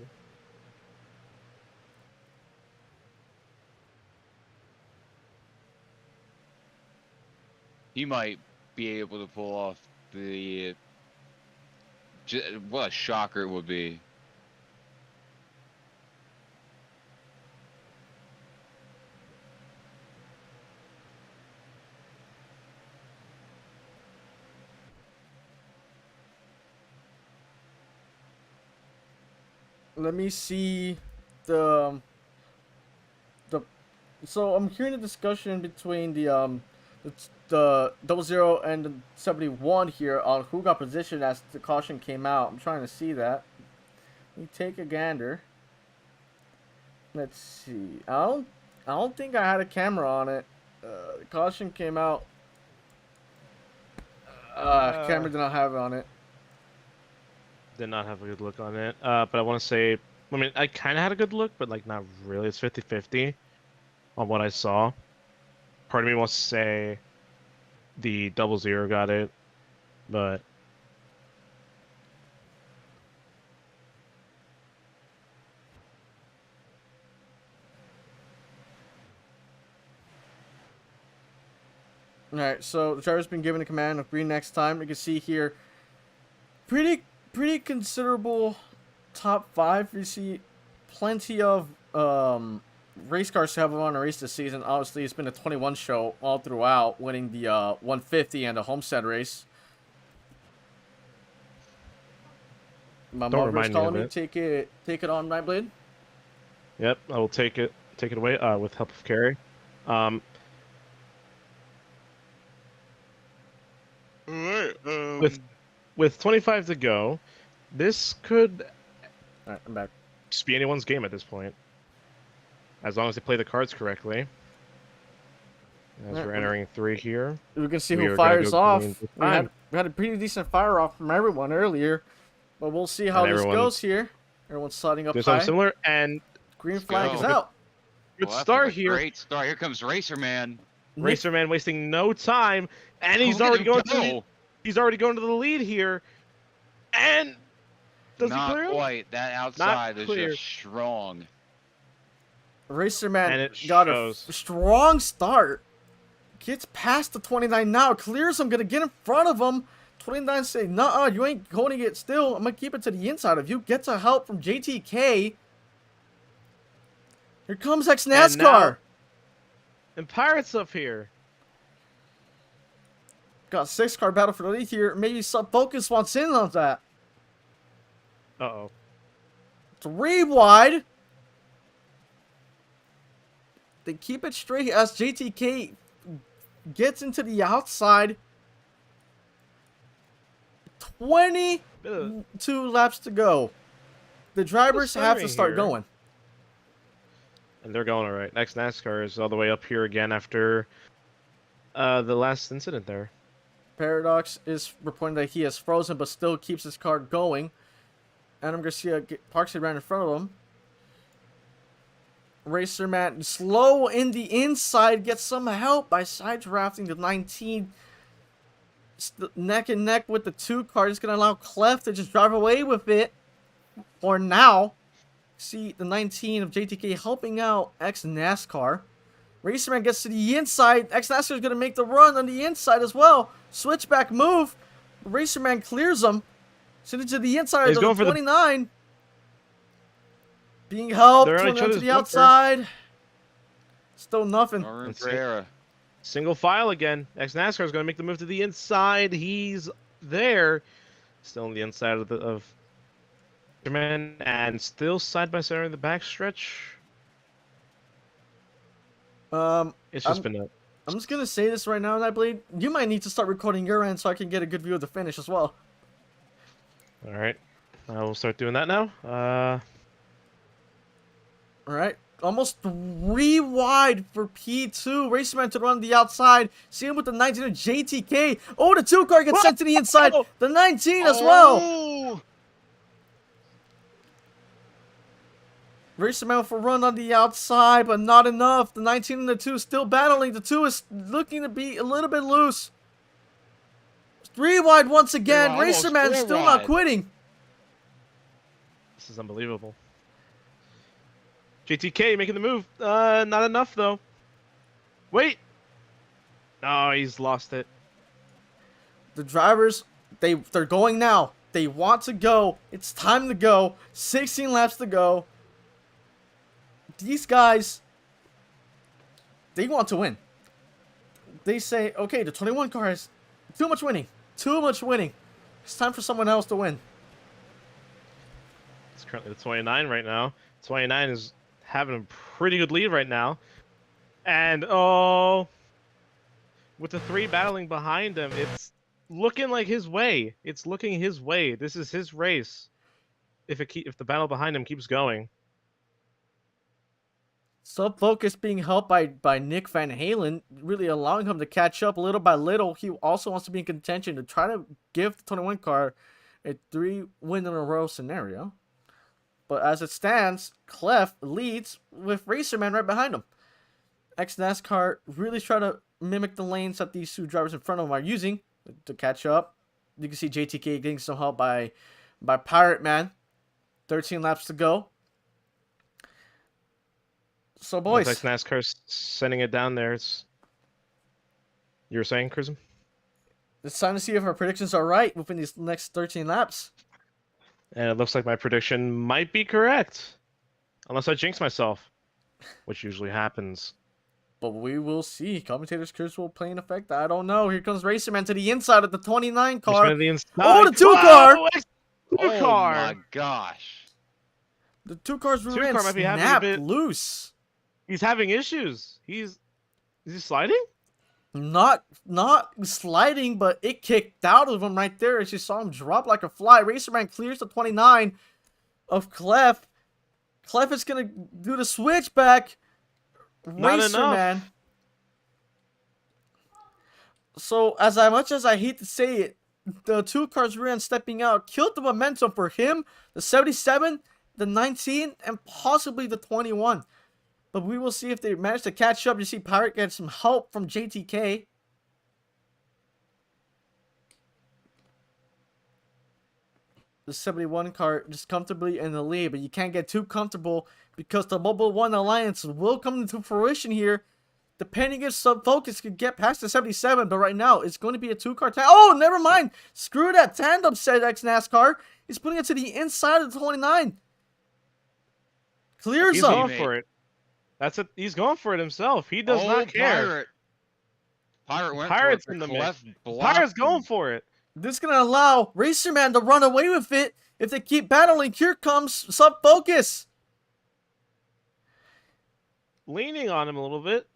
He might be able to pull off the... What a shocker it would be. Let me see the so I'm hearing a discussion between the 00 and the 71 here on who got positioned as the caution came out. I'm trying to see that. Let me take a gander. Let's see. I don't think I had a camera on it. The caution came out. Camera did not have it on it. Did not have a good look on it. But I want to say, I mean, I kind of had a good look, but like not really. It's 50-50 on what I saw. Part of me wants to say the 00 got it, but Alright, so the driver's been given a command of green next time. You can see here, pretty considerable top 5. You see plenty of race cars who have won a race this season. Obviously, it's been a 21 show all throughout, winning the 150 and the Homestead race. My Don't mother's remind me telling of me it. take it on, Nightblade. yep, I will take it away with help of Carrie. With 25 to go, this could Alright, I'm back. just be anyone's game at this point, as long as they play the cards correctly. As Alright, we're entering 3 here. We can see We who are gonna fires go off. green this We had, time. we had a pretty decent fire off from everyone earlier, but we'll see how And this everyone's- goes here. Everyone's sliding up Doing high. something similar, and Green flag is go. out. good Well, that's start a here. Great start. Here comes Racer Man. Racer Man wasting no time, and he's Look at already him going to the, go. he's already going to the lead here. And does Not he clear? quite. That outside is clear. just strong. Racer Man And it got shows. a strong start. Gets past the 29 now. Clears him. Gonna get in front of him. 29 say, nuh-uh, you ain't going to get still. I'm gonna keep it to the inside of you. Gets a help from JTK. Here comes And ex-NASCAR. now- And Pirates up here. Got 6-car battle for the lead here. Maybe Sub Focus wants in on that. Uh-oh. 3 wide. They keep it straight as JTK gets into the outside. 22 laps to go. The drivers have to start going. And they're going all right. Next NASCAR is all the way up here again after the last incident there. Paradox is reporting that he has frozen but still keeps his car going. Adam Garcia parks it right in front of him. Racerman slow in the inside, gets some help by side drafting the 19. Neck and neck with the 2 car. It's going to allow Clef to just drive away with it for now. See the 19 of JTK helping out X-NASCAR. Racerman gets to the inside. X-NASCAR is going to make the run on the inside as well. Switchback move. Racerman clears him. Send it to the inside of the 29. Being helped. To the outside. Still nothing. Single file again. X-NASCAR is going to make the move to the inside. He's there. Still on the inside of and still side by side in the backstretch. It's just been up. I'm just gonna say this right now, Nightblade. You might need to start recording your end so I can get a good view of the finish as well. All right, we'll start doing that now. All right, almost 3 wide for P2. Racerman to run the outside. See him with the 19 of JTK. Oh, the 2 car gets sent to the inside. The 19 as well. Racerman for run on the outside, but not enough. The 19 and the 2 still battling. The 2 is looking to be a little bit loose. 3 wide once again. Racerman still not quitting. This is unbelievable. JTK making the move. Not enough though. Wait. No, he's lost it. The drivers, they're going now. They want to go. It's time to go. 16 laps to go. These guys, they want to win. They say, okay, the 21 car has too much winning. Too much winning. It's time for someone else to win. It's currently the 29 right now. 29 is having a pretty good lead right now. And, oh, with the 3 battling behind him, it's looking like his way. It's looking his way. This is his race. If the battle behind him keeps going. Sub Focus being helped by Nick Van Halen, really allowing him to catch up little by little. He also wants to be in contention to try to give the 21 car a 3-win-in-a-row scenario. But as it stands, Clef leads with Racerman right behind him. X-NASCAR really trying to mimic the lanes that these 2 drivers in front of him are using to catch up. You can see JTK getting some help by Pirate Man. 13 laps to go. So, boys. Looks like NASCAR's sending it down there. You were saying, Chrism? It's time to see if our predictions are right within these next 13 laps. And it looks like my prediction might be correct. Unless I jinx myself. Which usually happens. But we will see. Commentator's curse will play in effect. I don't know. Here comes Racerman to the inside of the 29 car. Oh, the 2 car! Oh my gosh. The 2 cars rear end snapped loose. He's having issues. Is he sliding? Not sliding, but it kicked out of him right there as you saw him drop like a fly. Racerman clears the 29 of Clef. Clef is going to do the switchback. Racerman. So, as much as I hate to say it, the 2 cars rear end stepping out killed the momentum for him, the 77, the 19, and possibly the 21. But we will see if they manage to catch up. You see Pirate get some help from JTK. The 71 car just comfortably in the lead, but you can't get too comfortable because the Mobile 1 Alliance will come into fruition here. Depending if Sub Focus can get past the 77, but right now it's going to be a 2-car tandem. Oh, never mind. Screw that tandem, said X-NASCAR. He's putting it to the inside of the 29. Clears He's going for it. He's going for it himself. He does not care. Pirate went Pirate's for it. in the Clef mix. blocked Pirate's going him. for it. This is gonna allow Racerman to run away with it if they keep battling. Here comes Sub Focus. Leaning on him a little bit.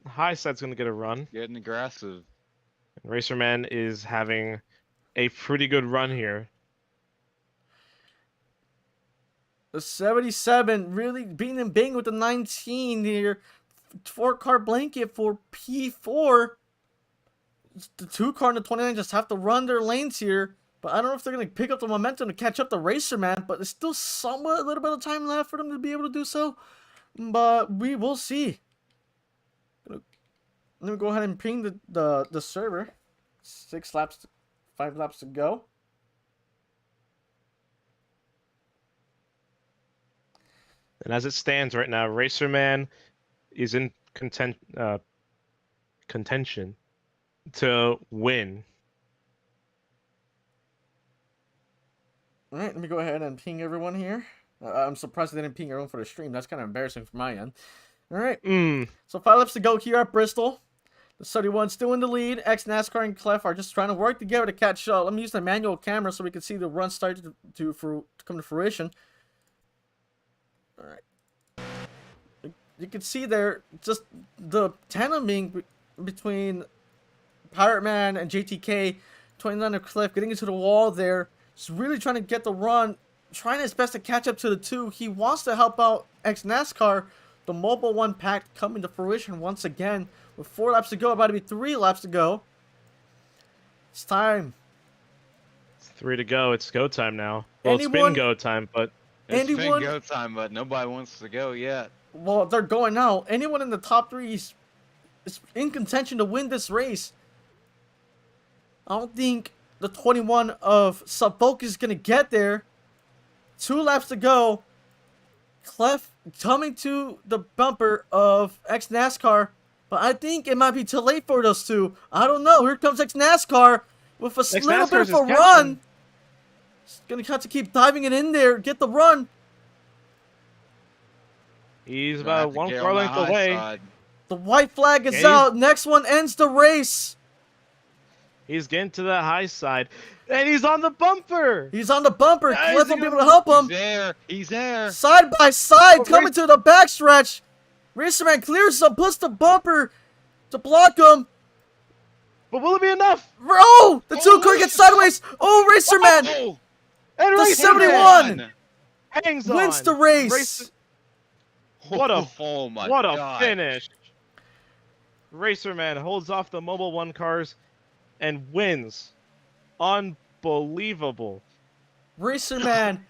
High side's gonna get a run. Getting aggressive. Racerman is having a pretty good run here. The 77 really beating and bang with the 19 here. 4-card blanket for P4. The 2-card and the 29 just have to run their lanes here. But I don't know if they're going to pick up the momentum to catch up to Racerman. But there's still somewhat a little bit of time left for them to be able to do so. But we will see. Let me go ahead and ping the server. 5 laps to go. And as it stands right now, Racerman is in contention to win. Alright, let me go ahead and ping everyone here. I'm surprised they didn't ping everyone for the stream. That's kind of embarrassing from my end. Alright, so 5 laps to go here at Bristol. The 31 still in the lead. X-NASCAR and Clef are just trying to work together to catch up. Let me use the manual camera so we can see the run start to come to fruition. Alright. You can see there just the tandeming between Pirate Man and JTK. 29 of Cliff getting into the wall there. Just really trying to get the run. Trying his best to catch up to the 2. He wants to help out X-NASCAR. The Mobile 1 pack coming to fruition once again. With 4 laps to go, about to be 3 laps to go. It's time. It's 3 to go. It's go time now. Well, it's been go time, but It's been anyone? go time, but nobody wants to go yet. Well, they're going now. Anyone in the top 3 is in contention to win this race. I don't think the 21 of Sub Focus is going to get there. 2 laps to go. Clef coming to the bumper of X-NASCAR. But I think it might be too late for those 2. I don't know. Here comes X-NASCAR with a little bit of a run. He's going to have to keep diving it in there. Get the run. He's about 1 car length away. Side. The white flag is out. Next one ends the race. He's getting to the high side. And he's on the bumper. He's on the bumper. Nice. Cliff will be able to help him. He's there. He's there. Side by side, Oh, coming to the backstretch. Racerman clears him, puts the bumper to block him. But will it be enough? Oh, the 2-car gets sideways. Oh, Racerman. Oh, And The Racerman 71 hangs wins on. the race. What a oh my what a God. finish. Racerman holds off the Mobile 1 cars and wins. Unbelievable. Racerman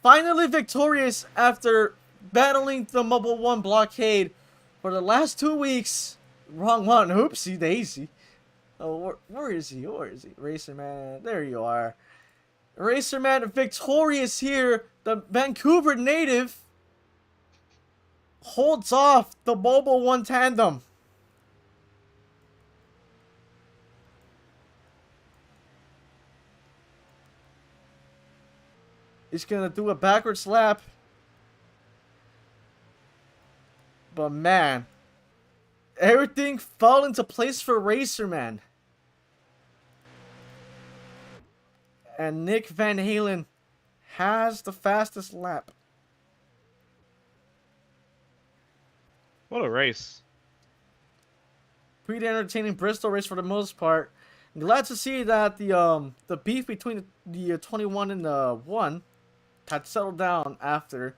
finally victorious after battling the Mobile 1 blockade for the last 2 weeks. Wrong one. Oopsie daisy. Oh, where is he? Where is he? Racerman. There you are. Racerman victorious here. The Vancouver native holds off the Mobile 1 tandem. He's gonna do a backwards lap. But man, everything fell into place for Racerman. And Nick Van Halen has the fastest lap. What a race. Pretty entertaining Bristol race for the most part. I'm glad to see that the beef between the 21 and the 1 had settled down after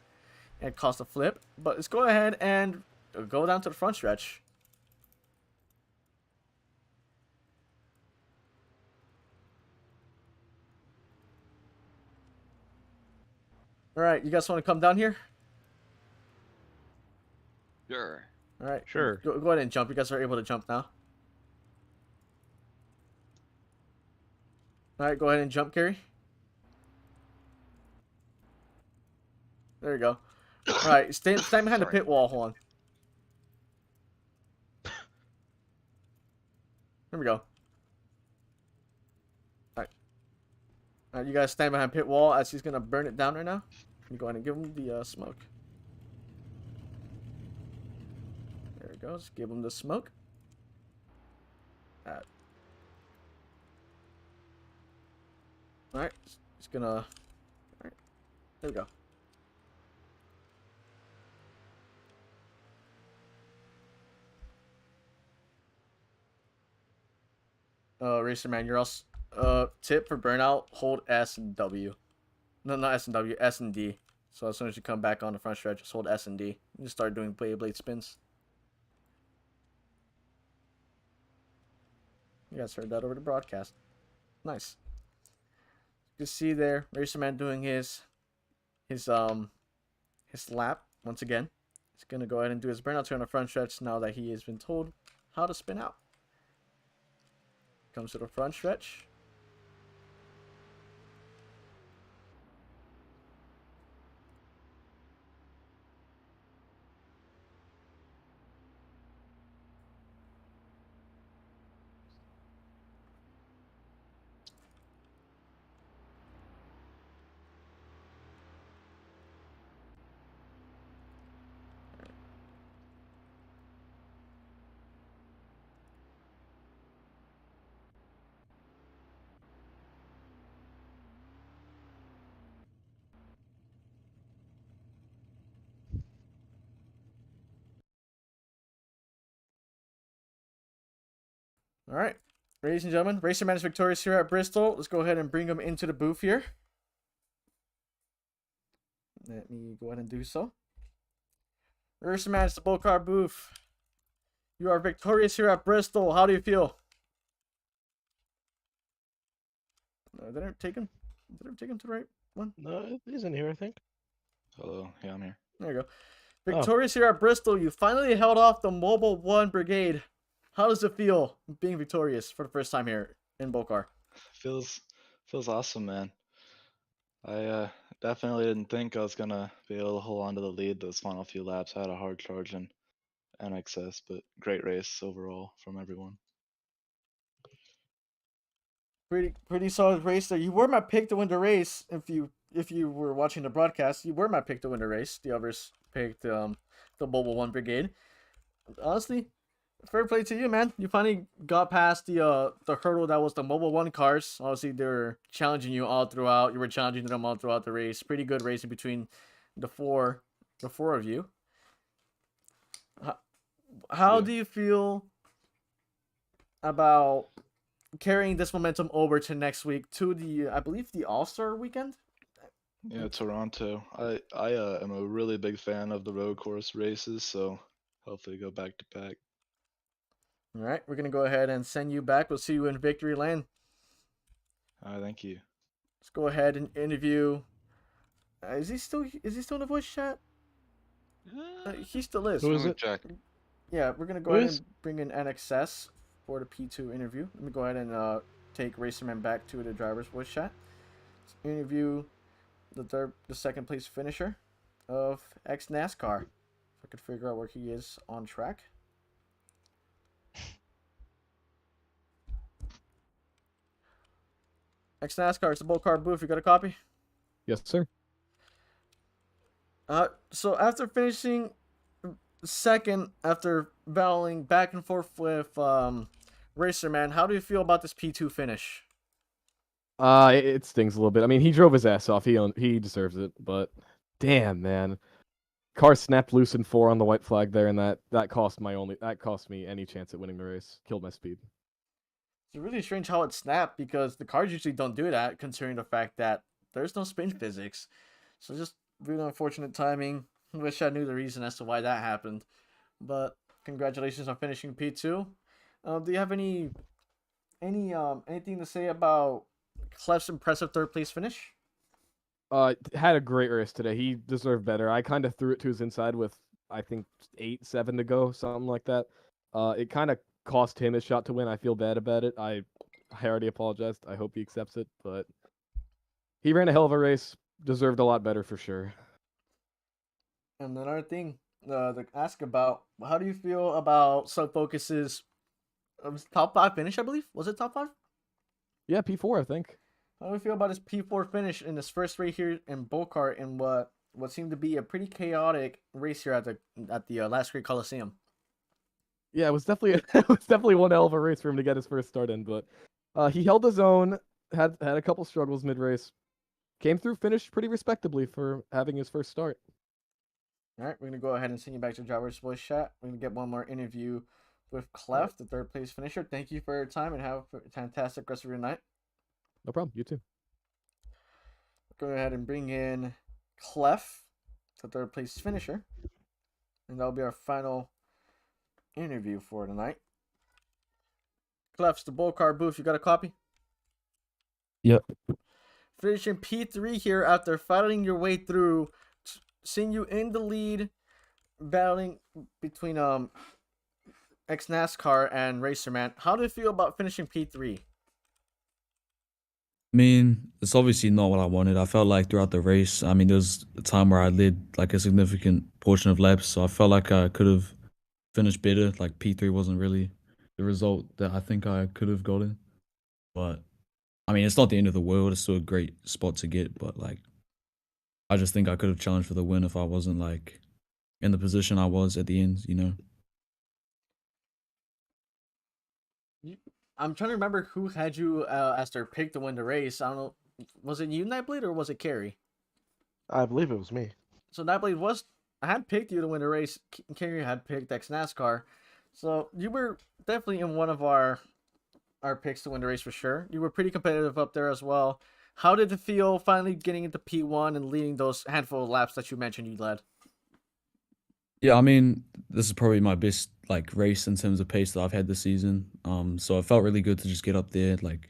it caused a flip. But let's go ahead and go down to the front stretch. Alright, you guys want to come down here? Sure. Alright, Sure. Go ahead and jump. You guys are able to jump now. Alright, go ahead and jump, Gary. There you go. Alright, stand behind the Sorry. pit wall. Hold on. There we go. Alright. Alright, you guys stand behind pit wall as he's gonna burn it down right now. You go ahead and give him the smoke. There it goes. Give him the smoke. All right. He's gonna. All right. There we go. Racer man, you're also tip for burnout. Hold S and W. No, not S and W. S and D. So as soon as you come back on the front stretch, just hold S and D. You just start doing blade spins. You guys heard that over the broadcast. Nice. You can see there, Racer Man doing his lap once again. He's gonna go ahead and do his burnout turn on the front stretch now that he has been told how to spin out. Comes to the front stretch. All right, ladies and gentlemen, Racer Man is victorious here at Bristol. Let's go ahead and bring him into the booth here. Let me go ahead and do so. Racer Man, it's the BOLTCAR booth. You are victorious here at Bristol. How do you feel? Did I take him? Did I take him to the right one? No, he's in here, I think. Hello, yeah, I'm here. There you go. Victorious here at Bristol. You finally held off the Mobile 1 Brigade. How does it feel being victorious for the first time here in BOLTCAR? Feels awesome, man. I definitely didn't think I was gonna be able to hold on to the lead those final few laps. I had a hard charge in NXS, but great race overall from everyone. Pretty solid race there. You were my pick to win the race. If you were watching the broadcast, you were my pick to win the race. The others picked the Mobile 1 Brigade. Honestly, fair play to you, man. You finally got past the hurdle that was the Mobile 1 cars. Obviously, they were challenging you all throughout. You were challenging them all throughout the race. Pretty good racing between the four of you. How do you feel about carrying this momentum over to next week to the, I believe, the All-Star weekend? Yeah, Toronto. I am a really big fan of the road course races, so hopefully go back to back. All right, we're gonna go ahead and send you back. We'll see you in Victory Lane. Thank you. Let's go ahead and interview. Is he still in the voice chat? He still is. Who is it? Check. Yeah, we're gonna go Who ahead is? and bring in NXS for the P2 interview. Let me go ahead and take Racerman back to the driver's voice chat. Let's interview the second place finisher of X NASCAR. If I could figure out where he is on track. X NASCAR, it's the BOLTCAR booth. You got a copy? Yes, sir. So after finishing second, after battling back and forth with Racer Man, how do you feel about this P2 finish? It stings a little bit. I mean, he drove his ass off. He deserves it. But damn, man, car snapped loose in 4 on the white flag there, and that cost me any chance at winning the race. Killed my speed. It's really strange how it snapped because the cars usually don't do that, considering the fact that there's no spin physics. So just really unfortunate timing. Wish I knew the reason as to why that happened. But congratulations on finishing P2. Do you have anything to say about Clef's impressive third place finish? Had a great race today. He deserved better. I kind of threw it to his inside with, I think, 8-7 to go, something like that. It kind of cost him his shot to win. I feel bad about it. I already apologized. I hope he accepts it, but he ran a hell of a race. Deserved a lot better for sure. And another thing to ask about, how do you feel about Sub Focus's top 5 finish, I believe? Was it top 5? Yeah, P4, I think. How do you feel about his P4 finish in his first race here in BOLTCAR in what seemed to be a pretty chaotic race here at the last great Coliseum? Yeah, it was definitely it was definitely one hell of a race for him to get his first start in, but he held his own, had a couple struggles mid race, came through, finished pretty respectably for having his first start. All right, we're gonna go ahead and send you back to Driver's Voice Chat. We're gonna get one more interview with Clef, the third place finisher. Thank you for your time and have a fantastic rest of your night. No problem. You too. Go ahead and bring in Clef, the third place finisher, and that'll be our final interview for tonight. Clef's the BOLTCAR booth. You got a copy? Yep. Finishing P3 here after fighting your way through, seeing you in the lead, battling between ex NASCAR and Racerman. How do you feel about finishing P3? I mean, it's obviously not what I wanted. I felt like throughout the race, I mean, there was a time where I led like a significant portion of laps, so I felt like I could have finished better. Like P3 wasn't really the result that I think I could have gotten. But I mean, it's not the end of the world. It's still a great spot to get, but like, I just think I could have challenged for the win if I wasn't like in the position I was at the end, you know? I'm trying to remember who had you as their pick to win the race. I don't know. Was it you, Nightblade, or was it Carrie? I believe it was me. So Nightblade was. I had picked you to win the race. Carrie had picked ex NASCAR. So you were definitely in one of our picks to win the race for sure. You were pretty competitive up there as well. How did it feel finally getting into P1 and leading those handful of laps that you mentioned you led? Yeah, I mean, this is probably my best like race in terms of pace that I've had this season. So it felt really good to just get up there, like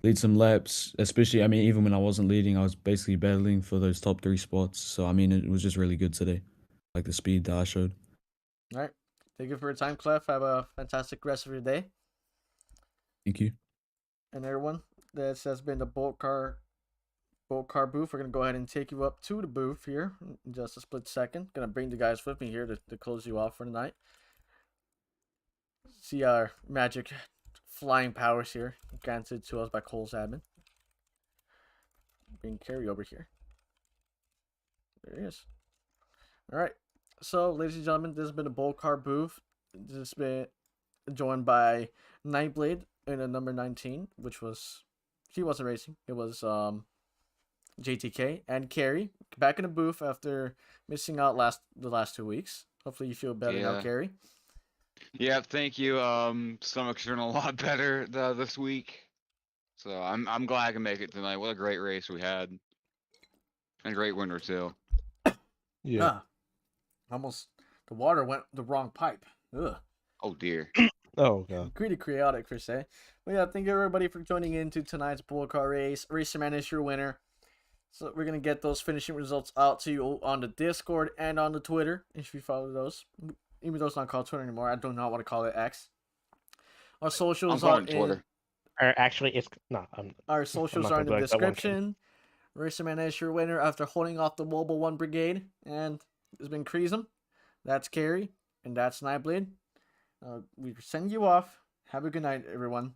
lead some laps. Especially, I mean, even when I wasn't leading, I was basically battling for those top 3 spots. So I mean, it was just really good today, like the speed that I showed. All right. Thank you for your time, Clef. Have a fantastic rest of your day. Thank you. And everyone, this has been the BOLTCAR booth. We're going to go ahead and take you up to the booth here in just a split second. Going to bring the guys with me here to close you off for the night. See our magic flying powers here granted to us by Cole's admin. Bring Carrie over here. There he is. All right. So, ladies and gentlemen, this has been the BOLTCAR booth. This has been joined by Nightblade in a number 19, which was, he wasn't racing. It was JTK and Carrie back in the booth after missing out the last 2 weeks. Hopefully you feel better now, Carrie. Yeah, thank you. Stomach's feeling a lot better this week, so I'm glad I can make it tonight. What a great race we had, and a great winner too. Yeah. Almost the water went the wrong pipe. Ugh. Oh dear. Oh god. Pretty chaotic per se. But yeah, thank you everybody for joining into tonight's BOLTCAR race. Racerman is your winner. So we're gonna get those finishing results out to you on the Discord and on the Twitter if you follow those. Even though it's not called Twitter anymore, I do not want to call it X. Our socials are in Twitter. Or actually, it's not. Our socials are in the description. Racerman is your winner after holding off the Mobile 1 Brigade, and it's been Creasum. That's Carrie, and that's Nightblade. We send you off. Have a good night, everyone.